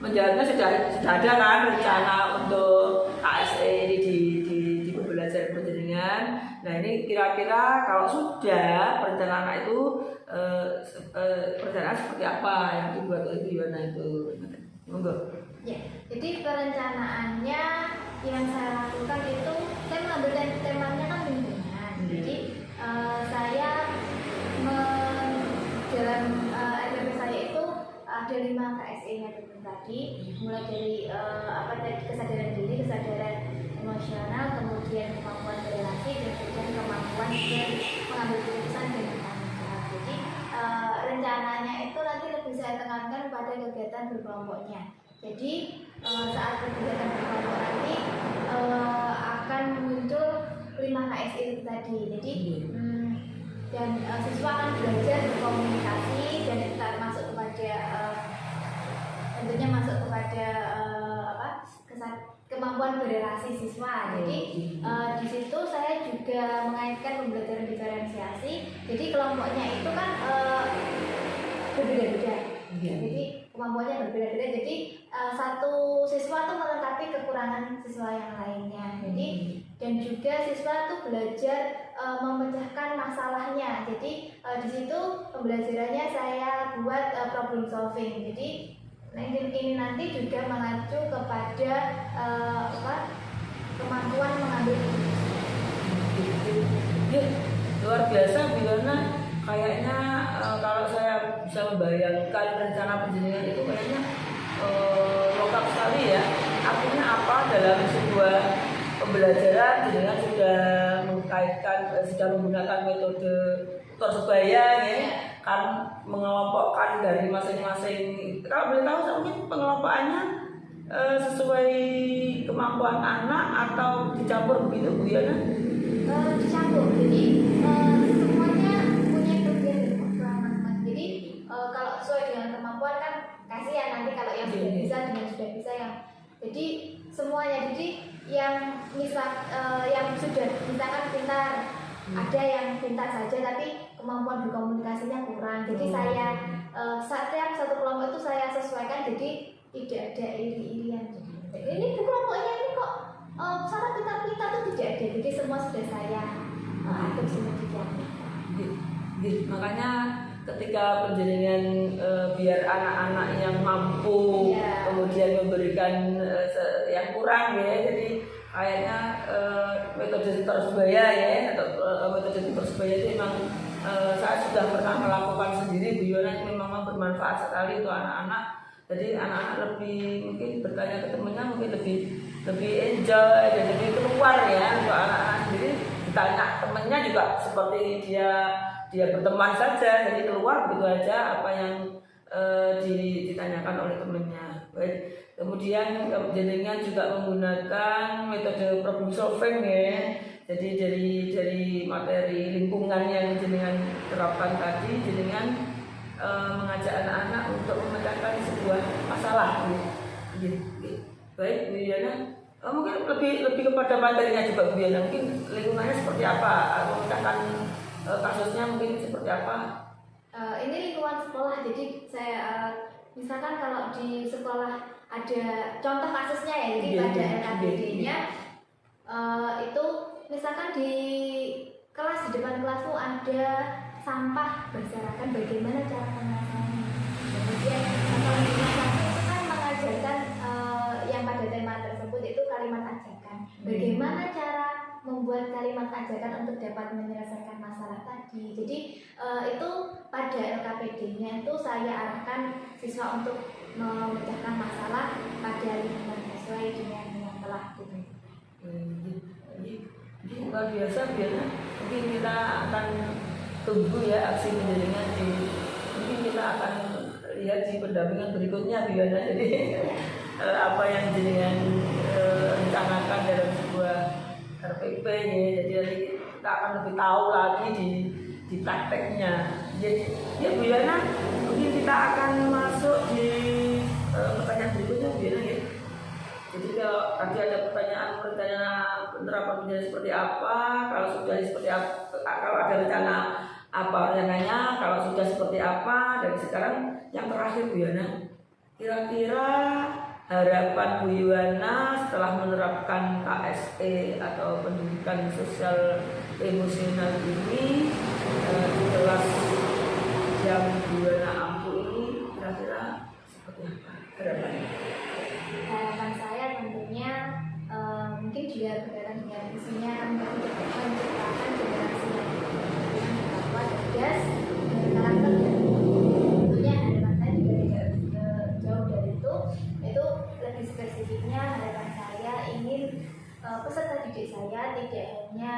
menjawabnya sudah ada kan rencana untuk KSE ini di pembelajaran penjaringan. Nah ini kira-kira kalau sudah perencanaan itu perencanaan seperti apa yang dibuat oleh Bu Yana itu? Monggo. Ya, jadi perencanaannya yang saya lakukan itu saya mengambil temanya kan lingkungan. Jadi saya dalam RWP saya itu ada 5 KSE-nya tadi, mulai dari kesadaran diri, kesadaran emosional, kemudian kemampuan berrelasi, dan kemudian kemampuan mengambil keputusan dan bertanggung jawab. Jadi rencananya itu nanti lebih saya tekankan pada kegiatan berkelompoknya. Jadi saat kegiatan berkelompok nanti akan muncul 5 KSE itu tadi. Jadi dan siswa akan belajar berkomunikasi dan masuk kepada tentunya masuk kepada kemampuan berrelasi siswa. Jadi di situ saya juga mengaitkan pembelajaran diferensiasi. Jadi kelompoknya itu kan berbeda-beda. Jadi kemampuannya berbeda-beda. Jadi satu siswa tuh melengkapi kekurangan siswa yang lainnya. Jadi dan juga siswa tuh belajar memecahkan masalahnya. Jadi di situ pembelajarannya saya buat problem solving. Jadi ini nanti juga mengacu kepada kemampuan mengambil keputusan. Ya, luar biasa Bu Yana. Kayaknya kalau saya bisa membayangkan rencana penjaringan itu kayaknya lengkap sekali ya. Artinya apa, dalam sebuah pembelajaran jenengan sudah mengkaitkan, sudah menggunakan metode Persebaya ya, kan mengelompokkan dari masing-masing. Kalau boleh tahu mungkin pengelompokannya sesuai kemampuan anak atau dicampur begitu Bu Yana? Dicampur, jadi semuanya punya kelebihan dan kekurangan masing-masing. Jadi kalau sesuai dengan kemampuan kan kasihan nanti kalau yang sudah bisa dengan sudah bisa yang jadi semuanya, jadi yang yang sudah misalkan pintar, ada yang pintar saja tapi kemampuan berkomunikasinya kurang. Jadi saya setiap satu kelompok itu saya sesuaikan, jadi tidak ada iri-irian. Ini kelompoknya ini kok syarat kita tuh tidak ada, jadi semua sudah saya atur sedemikian. Makanya ketika penjaringan biar anak-anak yang mampu kemudian memberikan yang kurang ya, jadi kayaknya metode Persebaya ya, atau metode Persebaya itu memang saya sudah pernah melakukan sendiri Bu Yana, memang bermanfaat sekali untuk anak-anak. Jadi anak-anak lebih mungkin bertanya ke temennya, mungkin lebih enjoy dan lebih keluar ya untuk anak-anak sendiri. Ditanya temennya juga seperti dia berteman saja, jadi keluar begitu aja apa yang ditanyakan oleh temennya. Baik. Kemudian jenengan juga menggunakan metode problem solving ya. Jadi dari materi lingkungan yang jenengan terapkan tadi, jenengan mengajak anak-anak untuk memecahkan sebuah masalah. Baik Bu Yana, mungkin lebih kepada materinya juga Bu Yana, mungkin lingkungannya seperti apa, memecahkan kasusnya mungkin seperti apa? Ini lingkungan sekolah, jadi saya misalkan kalau di sekolah ada contoh kasusnya ya, jadi pada LKPD-nya itu misalkan di kelas, di depan kelasmu ada sampah berserakan, bagaimana cara pengelasannya. Kemudian kalau di kelas itu kan mengajarkan yang pada tema tersebut itu kalimat ajakan. Bagaimana cara membuat kalimat ajakan untuk dapat menyelesaikan masalah tadi. Jadi itu pada LKPD-nya itu saya arahkan siswa untuk memecahkan masalah pada lingkungan sesuai dengan yang telah ditentukan. Luar biasa mungkin kita akan tunggu ya aksi penjaringan mungkin kita akan lihat di pendampingan berikutnya Bu Yana. Jadi apa yang jenengan rencanakan dalam sebuah RPP ya, jadi kita akan lebih tahu lagi di prakteknya. Jadi ya Bu Yana, mungkin kita akan masuk di pertanyaan berikutnya Bu Yana ya. Jadi kalau tadi ada pertanyaan penerapan penjaringan seperti apa, kalau sudah seperti apa, kalau ada rencana apa rencananya, kalau sudah seperti apa, dan sekarang yang terakhir Bu Yana, kira-kira harapan Bu Yana setelah menerapkan KSE atau pendidikan sosial emosional ini di kelas yang Bu Yana ampu ini, kira-kira seperti apa harapannya? Harapan saya tentunya mungkin juga berkaitan dengan visinya menciptakan generasi yang bertakwa, cerdas, berkarakter, dan tentunya harapan saya juga tidak jauh dari itu lebih spesifiknya harapan saya ingin peserta didik saya tidak hanya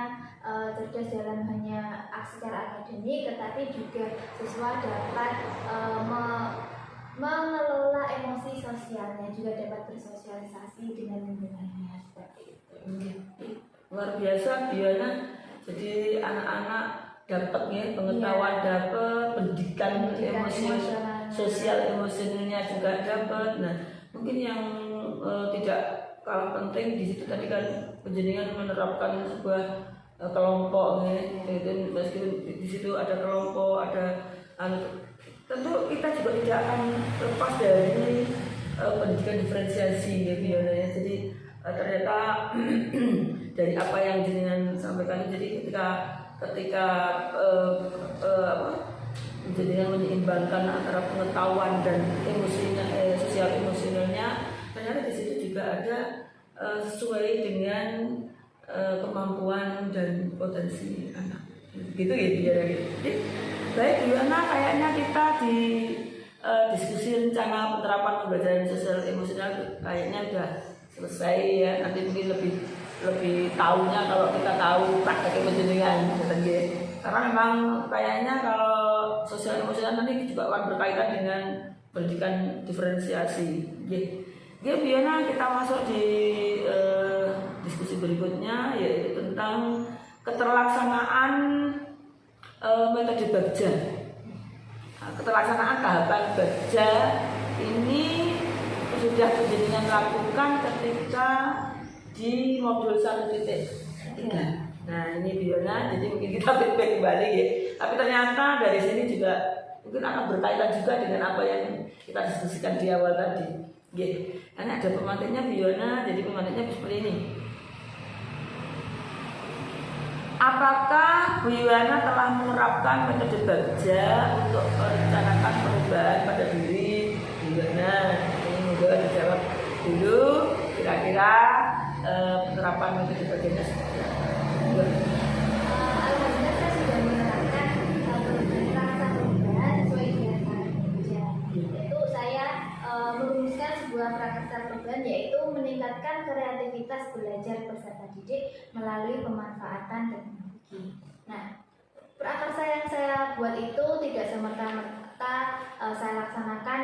cerdas dalam hanya secara akademik, tetapi juga siswa dapat mengelola emosi sosialnya, juga dapat bersosialisasi dengan lingkungannya seperti itu. Luar biasa Bu Yana. Jadi anak-anak dapat ya pengetahuan, dapat pendidikan emosional, sosial emosionalnya juga dapat. Nah mungkin yang tidak kalah penting di situ tadi kan penjaringan menerapkan sebuah kelompok ya. Itu meskipun di situ ada kelompok, ada tentu kita juga tidak akan lepas dari pendidikan diferensiasi ya Bu Yana ya. Jadi ternyata dari apa yang jenengan sampaikan, jadi ketika jenengan menyeimbangkan antara pengetahuan dan emosinya, sosial emosionalnya, ternyata di situ juga ada sesuai dengan kemampuan dan potensi anak. Gitu ya Bu Yana. Jadi baik Bu Yana, kayaknya kita di diskusi rencana penerapan pembelajaran sosial emosional kayaknya udah selesai ya. Nanti mungkin lebih tahunya kalau kita tahu praktek penjaringan. Karena memang kayaknya kalau sosial emosional nanti juga akan berkaitan dengan pendidikan diferensiasi. Biarlah kita masuk di diskusi berikutnya, yaitu tentang keterlaksanaan metode Bagja. Keterlaksanaan tahapan Bagja ini sudah dengan lakukan ketika di modul 1.3. Nah ini Biona, jadi mungkin kita feedback kembali ya. Tapi ternyata dari sini juga mungkin akan berkaitan juga dengan apa yang kita diskusikan di awal tadi. Karena ada pemantiknya Biona, jadi pemantiknya seperti ini. Apakah Bu Yuwana telah menerapkan metode Bagja untuk merencanakan perubahan pada diri Bu Yuwana? Ini monggo dijawab dulu. Kira-kira penerapan metode Bagjanya seperti apa? Alhamdulillah saya sudah menerapkan rasa perubahan sesuai dengan target Bagja. Yaitu saya merumuskan sebuah prakarsa perubahan, yaitu meningkatkan kreativitas belajar peserta didik melalui pemanfaatan teknologi. Nah, prakarsa yang saya buat itu tidak semerta-merta saya laksanakan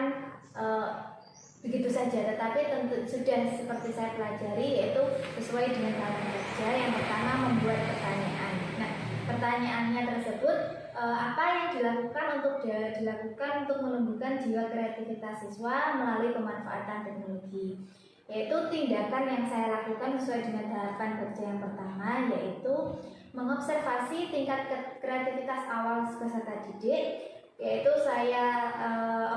begitu saja, tetapi tentu sudah seperti saya pelajari, yaitu sesuai dengan target Bagja. Yang pertama, membuat pertanyaan. Nah, pertanyaannya tersebut apa yang dilakukan untuk menumbuhkan jiwa kreativitas siswa melalui pemanfaatan teknologi, yaitu tindakan yang saya lakukan sesuai dengan tahapan Bagja yang pertama, yaitu mengobservasi tingkat kreativitas awal peserta didik, yaitu saya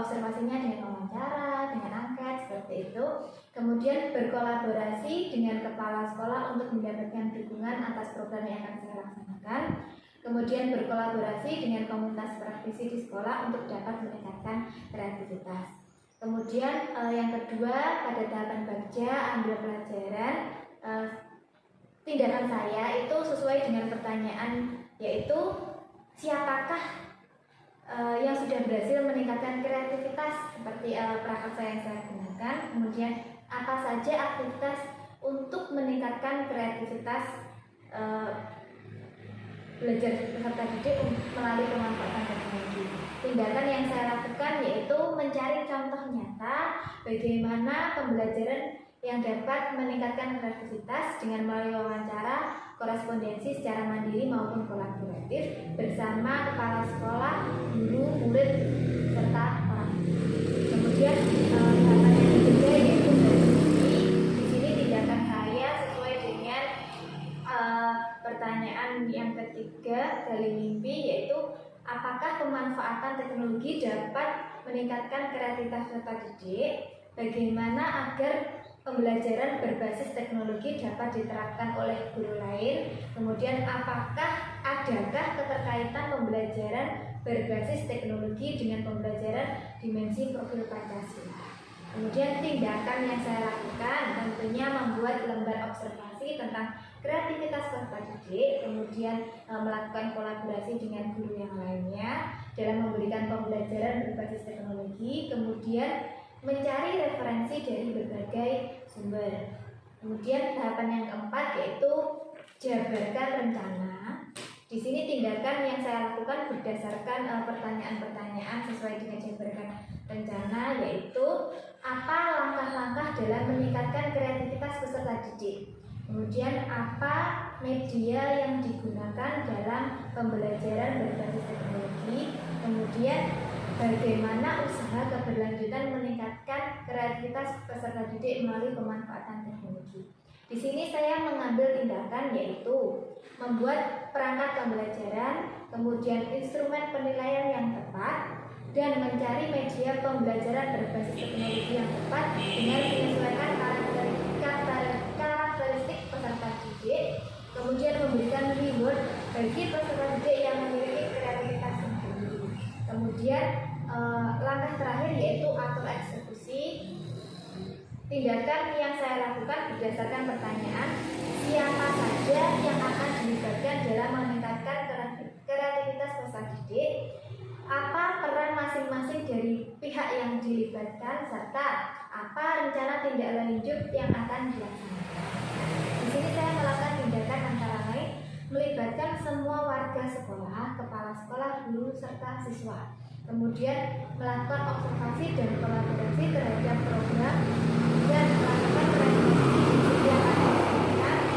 observasinya dengan wawancara, dengan angket seperti itu. Kemudian berkolaborasi dengan kepala sekolah untuk mendapatkan dukungan atas program yang akan saya laksanakan. Kemudian berkolaborasi dengan komunitas praktisi di sekolah untuk dapat meningkatkan kreativitas. Kemudian yang kedua, pada tahapan Bagja ambil pelajaran, tindakan saya itu sesuai dengan pertanyaan, yaitu siapakah yang sudah berhasil meningkatkan kreativitas seperti prakarsa yang saya gunakan. Kemudian apa saja aktivitas untuk meningkatkan kreativitas belajar peserta didik melalui pemanfaatan teknologi. Tindakan yang saya lakukan yaitu mencari contoh nyata bagaimana pembelajaran yang dapat meningkatkan kreativitas dengan melalui wawancara, korespondensi secara mandiri maupun kolaboratif bersama kepala sekolah, guru, murid, serta orang tua. Kemudian tahapan yang ketiga yaitu berdiskusi. Di sini tindakan saya sesuai dengan pertanyaan yang ketiga dari mimpi, yaitu apakah pemanfaatan teknologi dapat meningkatkan kreativitas peserta didik? Bagaimana agar pembelajaran berbasis teknologi dapat diterapkan oleh guru lain? Kemudian adakah keterkaitan pembelajaran berbasis teknologi dengan pembelajaran dimensi profil Pancasila? Kemudian tindakan yang saya lakukan tentunya membuat lembar observasi tentang kreativitas peserta didik, kemudian melakukan kolaborasi dengan guru yang lainnya dalam memberikan pembelajaran berbasis teknologi, kemudian mencari referensi dari berbagai sumber. Kemudian tahapan yang keempat yaitu jabarkan rencana. Di sini tindakan yang saya lakukan berdasarkan pertanyaan-pertanyaan sesuai dengan jabarkan rencana, yaitu apa langkah-langkah dalam meningkatkan kreativitas peserta didik. Kemudian apa media yang digunakan dalam pembelajaran berbasis teknologi. Kemudian bagaimana usaha keberlanjutan meningkatkan kreativitas peserta didik melalui pemanfaatan teknologi. Di sini saya mengambil tindakan yaitu membuat perangkat pembelajaran, kemudian instrumen penilaian yang tepat, dan mencari media pembelajaran berbasis teknologi yang tepat dengan menyesuaikan karakteristik peserta didik, kemudian memberikan reward bagi peserta didik yang memiliki kreativitas tinggi. Kemudian langkah terakhir yaitu atur eksekusi. Tindakan yang saya lakukan berdasarkan pertanyaan, siapa saja yang akan dilibatkan dalam meningkatkan kreativitas peserta didik, apa peran masing-masing dari pihak yang dilibatkan, serta apa rencana tindak lanjut yang akan dilaksanakan. Di sini saya melakukan tindakan antara lain melibatkan semua warga sekolah, kepala sekolah, guru, serta siswa. Kemudian melakukan observasi dan kolaborasi terhadap program dan melakukan realisasi kegiatan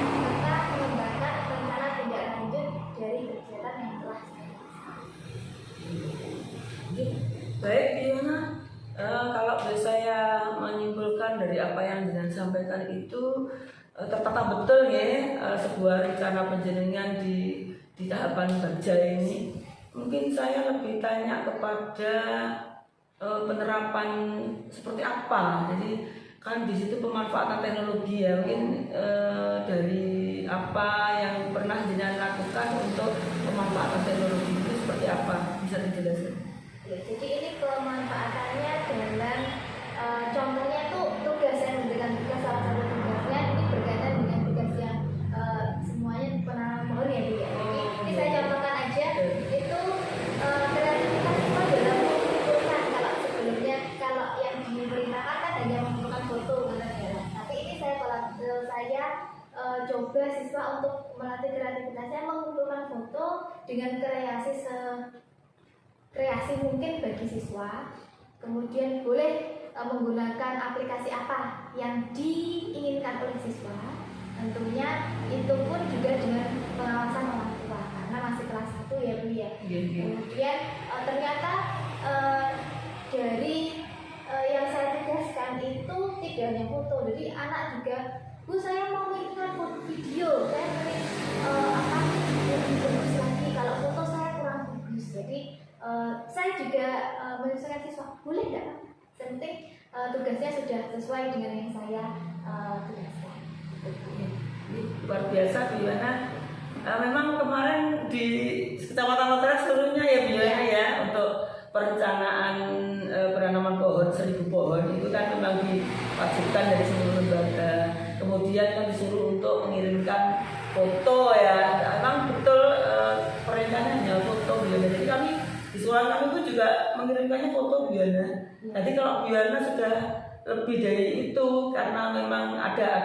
serta mengembangkan rencana tindak lanjut dari kegiatan yang telah saya laksanakan. Baik, Diana. Kalau boleh saya menyimpulkan dari apa yang Diana sampaikan itu tertata betul ya sebuah rencana penjenengan di tahapan Bagja ini. Mungkin saya lebih tanya kepada penerapan seperti apa. Jadi kan di situ pemanfaatan teknologi ya. Mungkin dari apa yang pernah Diana lakukan untuk pemanfaatan teknologi itu seperti apa? Bisa dijelaskan? Ya, jadi ini pemanfaatannya dalam contohnya tuh tugas saya memberikan tugas, salah satu tugasnya ini berkaitan dengan tugas yang semuanya penanaman pohon ya Bu ya. Jadi ini saya contohkan aja itu kreativitas itu dalam mengumpulkan. Kalau sebelumnya kalau yang diperintahkan kan hanya mengumpulkan foto gitu ya. Tapi ini saya coba siswa untuk melatih kreativitasnya mengumpulkan foto dengan kreasi mungkin bagi siswa, kemudian boleh menggunakan aplikasi apa yang diinginkan oleh siswa. Tentunya itu pun juga dengan pengawasan orang tua karena masih kelas 1 ya Bu ya. Kemudian ternyata dari yang saya tugaskan itu tidak hanya foto, jadi anak juga, Bu saya mau mengingat video, saya ingin lebih bagus lagi, kalau foto saya kurang bagus. Jadi saya juga menyesuaikan siswa, boleh nggak? Penting tugasnya sudah sesuai dengan yang saya tugaskan. Luar biasa Bu Yohana. Memang kemarin di Kecamatan Loteras seluruhnya ya Bu Yohana ya untuk perencanaan penanaman pohon 1000 pohon itu kan memang diwajibkan dari seluruh lembaga. Kemudian kan disuruh untuk mengirimkan foto ya. Memang betul perencanaannya foto Bu Yohana. Jadi kami di sekolah kami pun juga mengirimkannya foto Bu Yohana. Nanti kalau Bu Yohana sudah lebih dari itu karena memang ada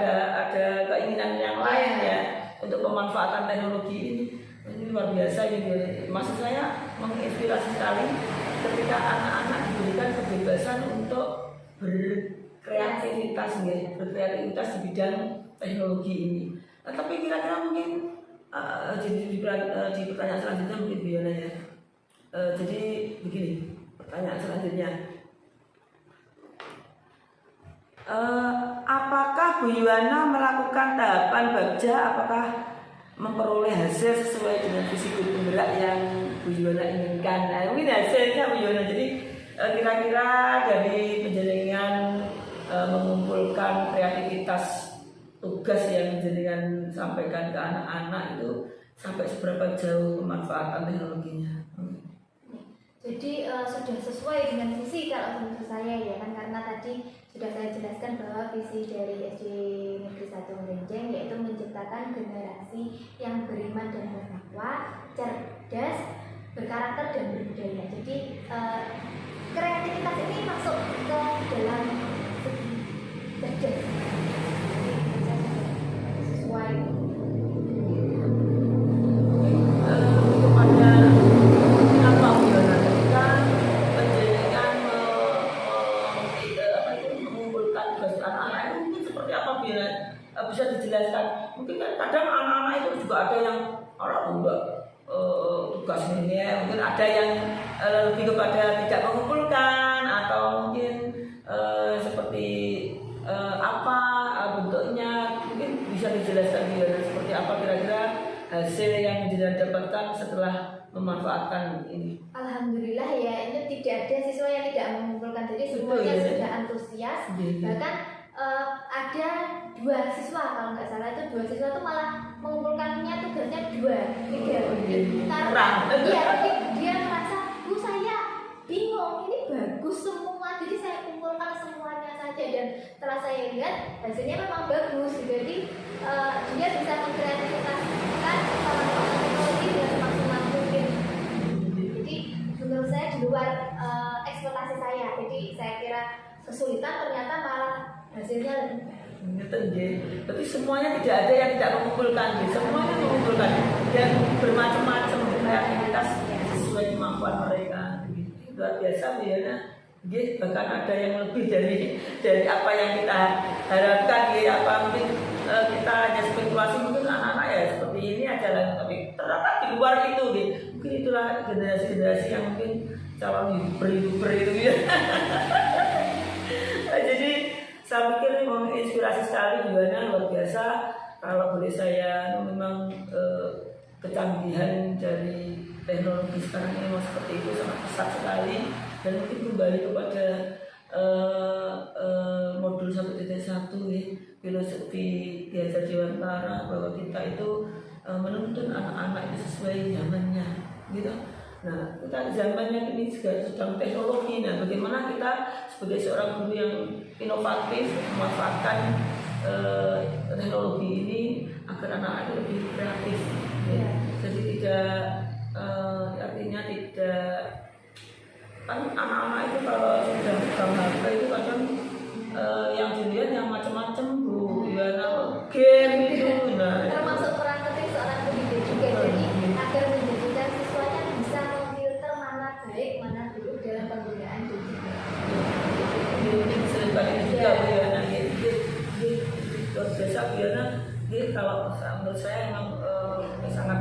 keinginan yang lain ya untuk pemanfaatan teknologi ini luar biasa ini. Maksud saya menginspirasi sekali ketika anak-anak diberikan kebebasan untuk berkreativitas di bidang teknologi ini. Tapi kira-kira mungkin di pertanyaan selanjutnya mungkin Bu Yohana ya. Jadi begini pertanyaan selanjutnya. Apakah Bu Yohana melakukan tahapan Bagja? Apakah memperoleh hasil sesuai dengan visi guru penggerak yang Bu Yohana inginkan? Nah, mungkin hasilnya Bu Yohana. Jadi kira-kira dari penjenengan mengumpulkan kreativitas tugas yang penjenengan sampaikan ke anak-anak itu sampai seberapa jauh pemanfaatan teknologinya? Jadi sudah sesuai dengan visi kalau menurut saya ya kan, karena tadi sudah saya jelaskan bahwa visi dari SD Negeri 1 Merenjeng yaitu menciptakan generasi yang beriman dan bertakwa, cerdas, berkarakter dan berbudaya. Jadi kreativitas ini masuk ke dalam segi cerdas. Sesuai. Bisa dijelaskan, mungkin kan kadang anak-anak itu juga ada yang orang enggak tugas ini ya, mungkin ada yang lebih kepada tidak mengumpulkan atau mungkin seperti apa bentuknya, mungkin bisa dijelaskan ya, seperti apa kira-kira hasil yang didapatkan setelah memanfaatkan ini. Alhamdulillah ya, ini tidak ada siswa yang tidak mengumpulkan, jadi semuanya ya, sudah antusias. Bahkan ada 2 siswa kalau nggak salah, itu 2 siswa itu malah mengumpulkannya tugasnya 3 karena dia merasa, Bu saya bingung, ini bagus semua, jadi saya kumpulkan semuanya saja, dan setelah saya lihat hasilnya memang bagus. Jadi dia bisa mengkreativitaskan teknologi dengan semaksimal mungkin. Jadi menurut saya di luar ekspektasi saya, jadi saya kira kesulitan, ternyata malah hasilnya lebih baik. Berarti semuanya tidak ada yang tidak mengumpulkan, semuanya mengumpulkan dan bermacam-macam kreativitas sesuai kemampuan mereka. luar biasa Bu Yana. Nggih, bahkan ada yang lebih dari apa yang kita harapkan nggih. Apa mungkin kita hanya spekulasi mungkin anak-anak ya seperti ini aja lah, tapi ternyata di luar itu nggih. Mungkin itulah generasi-generasi yang mungkin calon youtuber itu ya. Jadi saya pikir ini menginspirasi sekali Bu Yana, luar biasa. Kalau boleh saya memang kecanggihan dari teknologi sekarang ini memang seperti itu, sangat pesat sekali. Dan mungkin kembali kepada modul 1.1 ya, filosofi Ki Hajar Dewantara, bahwa kita itu menuntun anak-anak itu sesuai zamannya gitu. Nah, kita zamannya ini juga sedang teknologi. Nah, bagaimana kita sebagai seorang guru yang inovatif memanfaatkan teknologi ini agar anak-anak lebih kreatif ya. Jadi tidak artinya tidak, kan anak-anak itu kalau sudah pegang HP itu kadang yang dilihat yang macam-macam Bu Yana, game itu. Nah, termasuk peran penting seorang pendidik juga, jadi agar menjadikan siswanya bisa memfilter mana baik mana buruk dalam penggunaan digital. Ini sering kali juga Bu Yana, luar biasa Bu Yana. Jadi kalau menurut saya memang sangat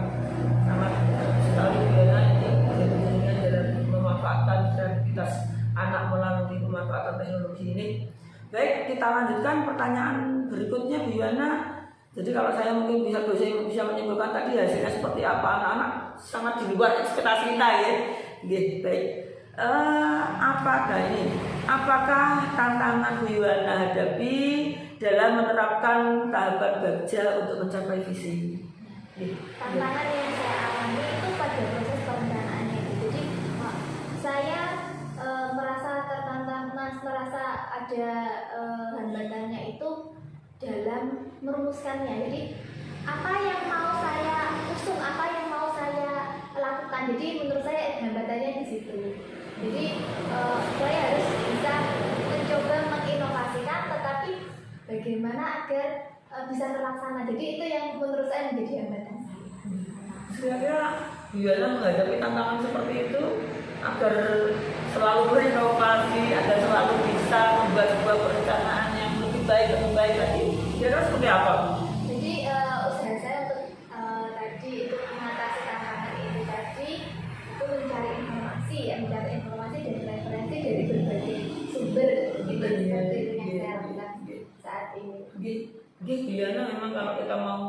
sekali Bu Yana ini kejadian dalam memanfaatkan kreativitas anak melalui pemanfaatan teknologi ini. Baik, kita lanjutkan pertanyaan berikutnya Bu Yana. Jadi kalau saya mungkin bisa menyimpulkan tadi hasilnya seperti apa, anak-anak sangat di luar ekspektasi kita ya. Baik. Apakah tantangan Bu Yana hadapi dalam menerapkan tahapan Bagja untuk mencapai visi? Tantangan yang saya alami itu pada proses perencanaannya. Jadi saya merasa tertantang, merasa ada hambatannya itu dalam merumuskannya. Jadi apa yang mau saya usung, apa yang mau saya lakukan. Jadi menurut saya hambatannya di situ. Jadi saya harus bisa mencoba menginovasikan, tetapi bagaimana agar bisa terlaksana. Jadi itu yang menurut saya menjadi hambatan saya. Kira-kira Bu Yana menghadapi tantangan seperti itu agar selalu berinovasi, agar selalu bisa membuat sebuah perencanaan yang lebih baik lagi. Kira-kira seperti apa? Jadi usaha saya untuk tadi itu mengatasi tantangan itu tadi itu mencari informasi dan referensi dari berbagai sumber. Itu seperti itu yang saya lakukan saat ini. Bu Yana, memang kalau kita mau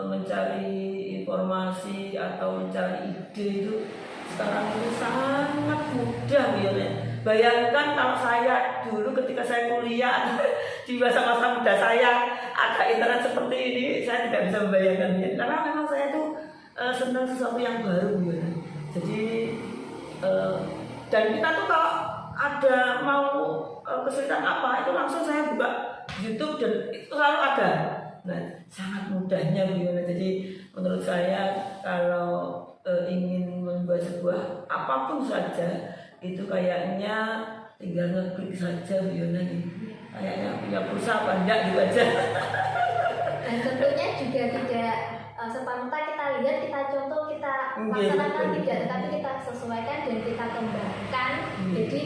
mencari informasi atau mencari ide itu sekarang itu sangat mudah Bu Yana. Bayangkan kalau saya dulu ketika saya kuliah di masa-masa muda saya ada internet seperti ini, saya tidak bisa membayangkannya. Karena memang saya tuh senang sesuatu yang baru Bu Yana. Jadi dan kita tuh kalau ada mau kesulitan apa itu langsung saya buka YouTube dan itu selalu ada. Nah, sangat mudahnya Bu Yana. Jadi menurut saya kalau ingin membuat sebuah apapun saja itu kayaknya tinggal ngeklik saja Bu Yana nih. Kayaknya punya pulsa apa enggak gitu aja. Dan tentunya juga tidak serta-merta kita lihat, kita contoh, kita laksanakan tidak, tetapi kita sesuaikan dan kita kembangkan. Jadi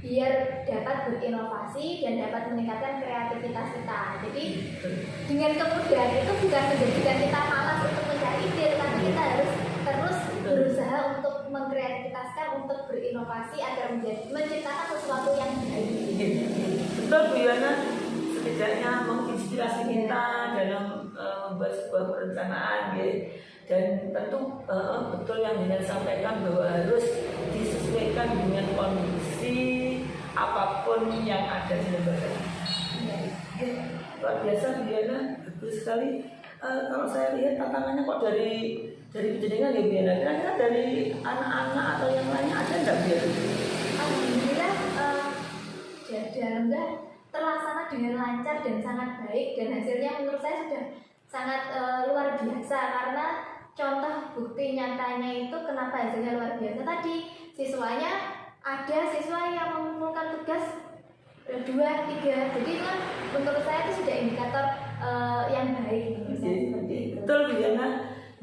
biar dapat berinovasi dan dapat meningkatkan kreativitas kita. Jadi dengan kemudahan itu bukan menjadikan kita malas untuk mencari ide, tapi kita harus terus berusaha untuk mengkreativitaskan, untuk berinovasi agar menciptakan sesuatu yang baik. Betul Bu Yana, setidaknya menginspirasi kita dalam membuat sebuah perencanaan ya. Dan tentu betul yang Dina sampaikan bahwa harus disesuaikan dengan kondisi apapun yang ada di lembaga. Luar biasa Bu Yana, bagus sekali. Kalau saya lihat tantangannya kok dari pendidikan ya Bu Yana. Kira-kira dari anak-anak atau yang lainnya ada nggak Bu Yana? Alhamdulillah dalam terlaksana dengan lancar dan sangat baik, dan hasilnya menurut saya sudah sangat luar biasa. Karena contoh bukti nyatanya itu kenapa hasilnya luar biasa tadi, siswanya ada siswa yang mengumpulkan tugas 2, 3, jadi kan menurut saya itu sudah indikator yang baik. Betul Bu Yana.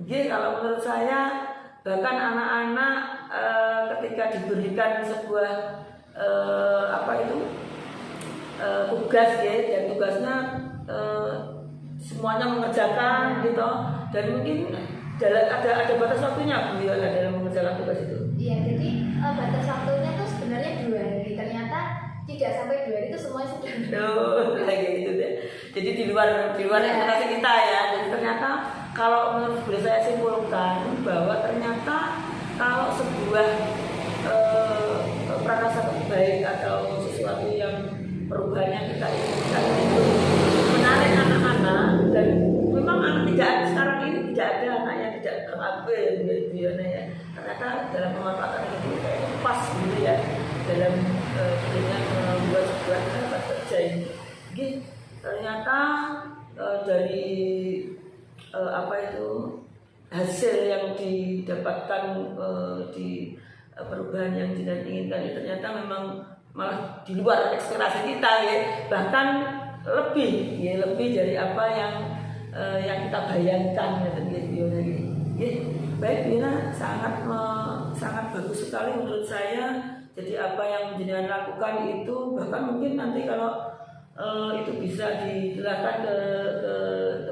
Kalau menurut saya bahkan anak-anak ketika diberikan sebuah tugas ya, dan tugasnya semuanya mengerjakan gitu, dan mungkin ada batas waktunya Bu Yola dalam mengerjakan tugas itu. Iya, jadi batas waktunya tuh sebenarnya 2 hari. Ternyata tidak sampai 2 hari itu semuanya sudah. Kayak gitu deh. Jadi di luar ekspektasi kita ya. Jadi ternyata kalau menurut boleh saya simpulkan bahwa ternyata kalau sebuah prakarsa baik atau sesuatu yang perubahannya kita inginkan itu menarik anak-anak, dan memang anak sekarang ini tidak ada anak yang tidak KAB ya menjadi Biona ya. Ternyata dalam pemanfaatan itu pas gitu ya dalam dengan membuat sebuah tempat kerja ini. Jadi ternyata dari hasil yang didapatkan di perubahan yang tidak inginkan itu ternyata memang malah di luar ekspektasi kita ya, bahkan lebih dari apa yang kita bayangkan gitu ya. Baik Bina, sangat bagus sekali menurut saya. Jadi apa yang jenengan lakukan itu bahkan mungkin nanti kalau itu bisa dijelaskan ke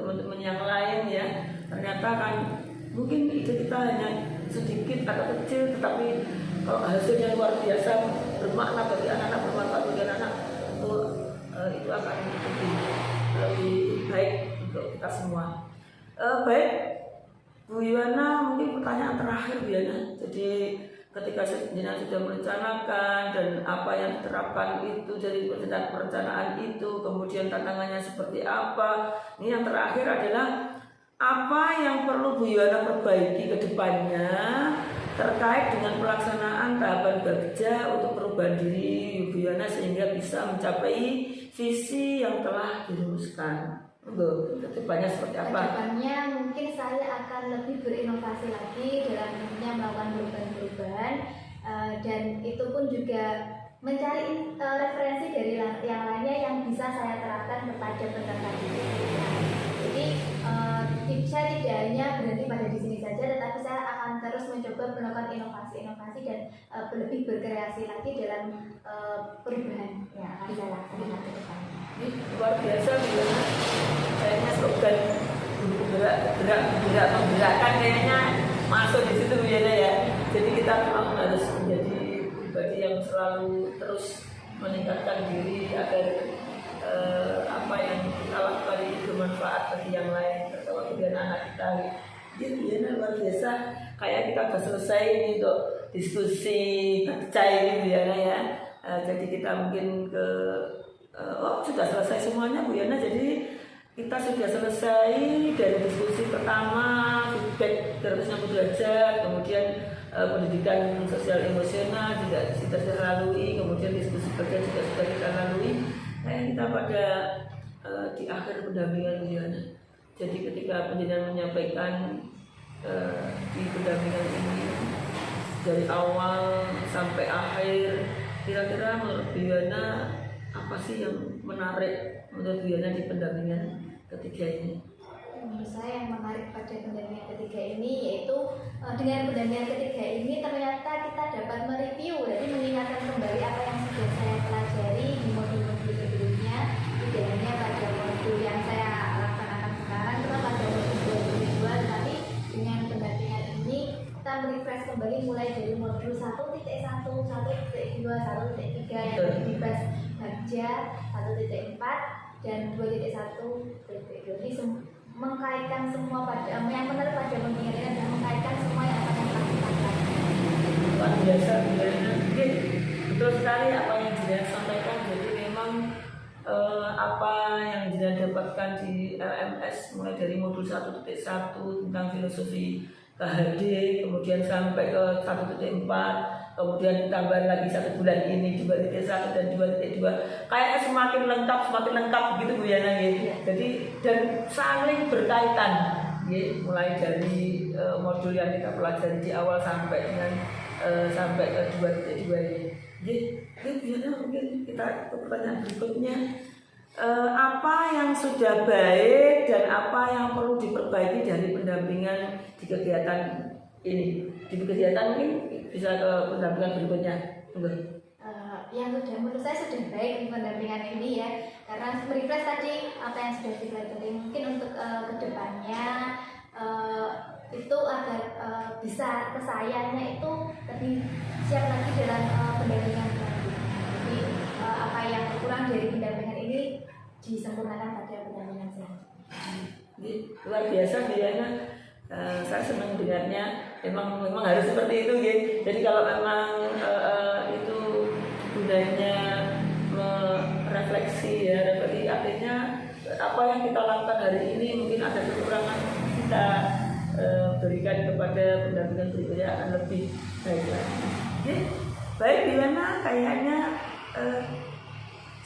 teman-teman yang lain ya. Ternyata kan mungkin ide kita hanya sedikit atau kecil, tetapi kalau hasilnya luar biasa, bermakna bagi anak-anak, bermanfaat bagi anak-anak, itu akan lebih baik untuk kita semua. Baik Bu Yuwana, mungkin pertanyaan terakhir Bu Yuwana. Jadi ketika jenengan sudah merencanakan dan apa yang diterapkan itu dari perencanaan itu, kemudian tantangannya seperti apa, ini yang terakhir adalah apa yang perlu Bu Yuwana perbaiki ke depannya terkait dengan pelaksanaan tahapan Bagja untuk perubahan diri Bu Yuwana sehingga bisa mencapai visi yang telah dirumuskan. Kedepannya seperti apa? Kedepannya mungkin saya akan lebih berinovasi lagi dalam tentunya melakukan perubahan-perubahan, dan itu pun juga mencari referensi dari yang lainnya yang bisa saya terapkan kepada peserta didik. Jadi saya tidak hanya berhenti pada di sini saja, tetapi saya akan terus mencoba melakukan inovasi-inovasi dan lebih berkreasi lagi dalam perubahan yang akan saya lakukan ke depan. Luar biasa Bina, kayaknya slogan gerak menggerakkan kayaknya masuk di situ Bina ya. Jadi kita memang harus menjadi pribadi yang selalu terus meningkatkan diri agar apa yang kita lakukan ini bermanfaat bagi yang lain, terutama bagi anak kita. Jadi Bina luar biasa, kayak kita sudah selesai ini untuk diskusi Bagja ini Bina ya. Jadi kita mungkin sudah selesai semuanya Bu Yana. Jadi kita sudah selesai dari diskusi pertama, feedback 360 derajat, kemudian pendidikan sosial emosional juga sudah kita lalui, kemudian diskusi kerja juga sudah kita lalui. Kita pada di akhir pendampingan Bu Yana. Jadi ketika pendidikan menyampaikan di pendampingan ini dari awal sampai akhir, kira-kira menurut Bu Yana apa sih yang menarik menurut Bu Yana di pendampingan ketiga ini? Menurut saya yang menarik pada pendampingan ketiga ini yaitu dengan pendampingan ketiga ini ternyata kita dapat mereview, jadi mengingatkan kembali apa yang sudah saya pelajari di modul-modul sebelumnya, tidak hanya pada modul yang saya laksanakan sekarang, cuma pada modul 2, tapi dengan pendampingan ini kita merefresh kembali mulai dari modul 1.1, 1.2, 1.3 yang dibahas Bagja 1.4 dan 2.1. Jadi mengkaitkan semua pada yang menarik pada pendidikan dan mengkaitkan semua yang akan kita lakukan. Luar biasa Bu Yana. Betul sekali apa yang Jenengan sampaikan. Jadi memang apa yang Jenengan dapatkan di LMS mulai dari modul 1.1 tentang filosofi KHD, kemudian sampai ke 1.4, kemudian ditambah lagi 1 bulan ini 2.1 dan 2.2, kayaknya semakin lengkap begitu Bu Yana ya. Jadi dan saling berkaitan ya, mulai dari modul yang kita pelajari di awal sampai dengan sampai ke 2.2 ini. Jadi Bu Yana, mungkin kita ke pertanyaan berikutnya. Apa yang sudah baik dan apa yang perlu diperbaiki dari pendampingan di kegiatan ini di kegiatan mungkin bisa ke pendampingan berikutnya. Yang sudah menurut saya sudah baik di pendampingan ini ya, karena merefresh tadi apa yang sudah dipelajari, mungkin untuk kedepannya itu agar bisa kesayangnya itu lebih siap lagi dalam pendampingan selanjutnya. Jadi apa yang kurang dari pendampingan ini disempurnakan pada pendampingan selanjutnya. Luar biasa Diana. Saya senang dengarnya. Memang harus seperti itu, gitu. Jadi kalau memang itu gunanya merefleksi ya, refleksi artinya apa yang kita lakukan hari ini mungkin ada kekurangan, kita berikan kepada pendampingan berikutnya akan lebih baik lagi. Oke, baik Diana, kayaknya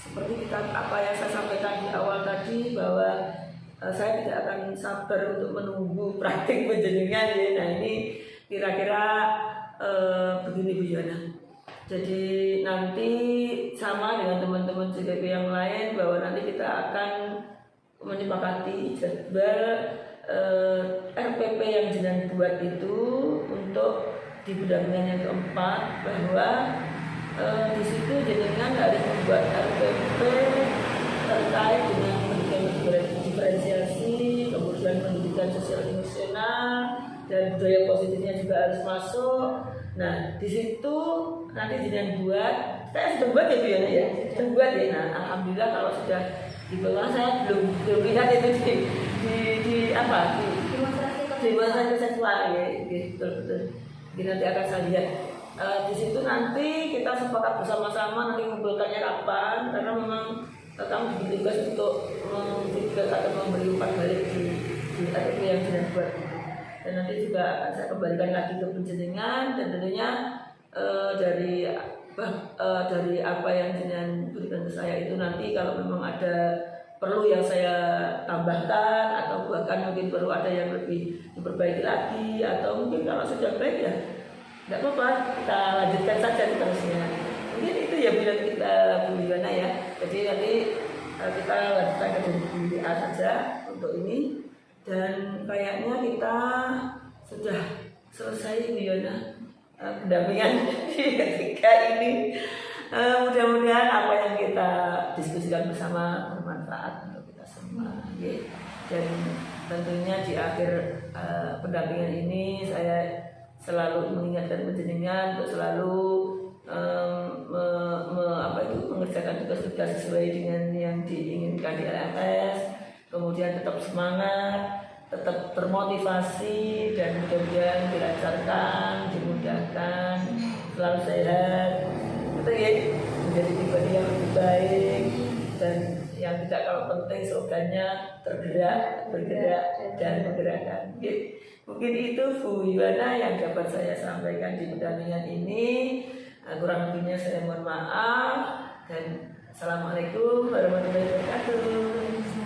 seperti kita apa yang saya sampaikan di awal tadi bahwa saya tidak akan sabar untuk menunggu praktik penjenengan ya. Nah ini kira-kira begini Bu Yana. Jadi nanti sama dengan teman-teman CPP yang lain bahwa nanti kita akan menyepakati jadwal RPP yang jenengan buat itu untuk di pendampingan yang keempat, bahwa di situ jenengan harus membuat RPP terkait dengan pendidikan diferensiasi, kemudian pendidikan sosial emosional, dan budaya positifnya juga harus masuk. Nah di situ nanti jenengan buat, saya sudah buat ya Bu Yana ya, sudah buat ya. Nah alhamdulillah kalau sudah di bawah, saya belum lihat itu di apa di demonstrasi konsensual ya, betul. Jadi nanti akan saya lihat. Di situ nanti kita sepakat bersama-sama nanti mengumpulkannya kapan, karena memang kamu diberi tugas untuk feedback atau memberi umpan balik di RPP yang sudah buat. Dan nanti juga akan saya kembalikan lagi ke penjenengan, dan tentunya dari apa yang jenengan berikan ke saya itu nanti kalau memang ada perlu yang saya tambahkan atau bahkan mungkin perlu ada yang lebih diperbaiki lagi, atau mungkin kalau sudah baik ya tidak apa-apa, kita lanjutkan saja terusnya. Mungkin itu ya bila kita Bu Yana ya. Jadi nanti kita lanjutkan ke BA saja untuk ini, dan kayaknya kita sudah selesai Bu Yana pendampingan di ketiga ini. Mudah-mudahan apa yang kita diskusikan bersama bermanfaat untuk kita semua. Dan tentunya di akhir pendampingan ini saya selalu mengingatkan penjenengan untuk selalu mengerjakan tugas-tugas sesuai dengan yang diinginkan di LMS, kemudian tetap semangat, tetap termotivasi, dan mudah-mudahan dilancarkan, dimudahkan, selalu sehat, itu ya, menjadi pribadi yang lebih baik, dan yang tidak kalah penting slogannya tergerak, bergerak, dan menggerakkan. Mungkin itu Bu Yana yang dapat saya sampaikan di pendampingan ini. Kurang lebihnya saya mohon maaf, dan Assalamualaikum warahmatullahi wabarakatuh.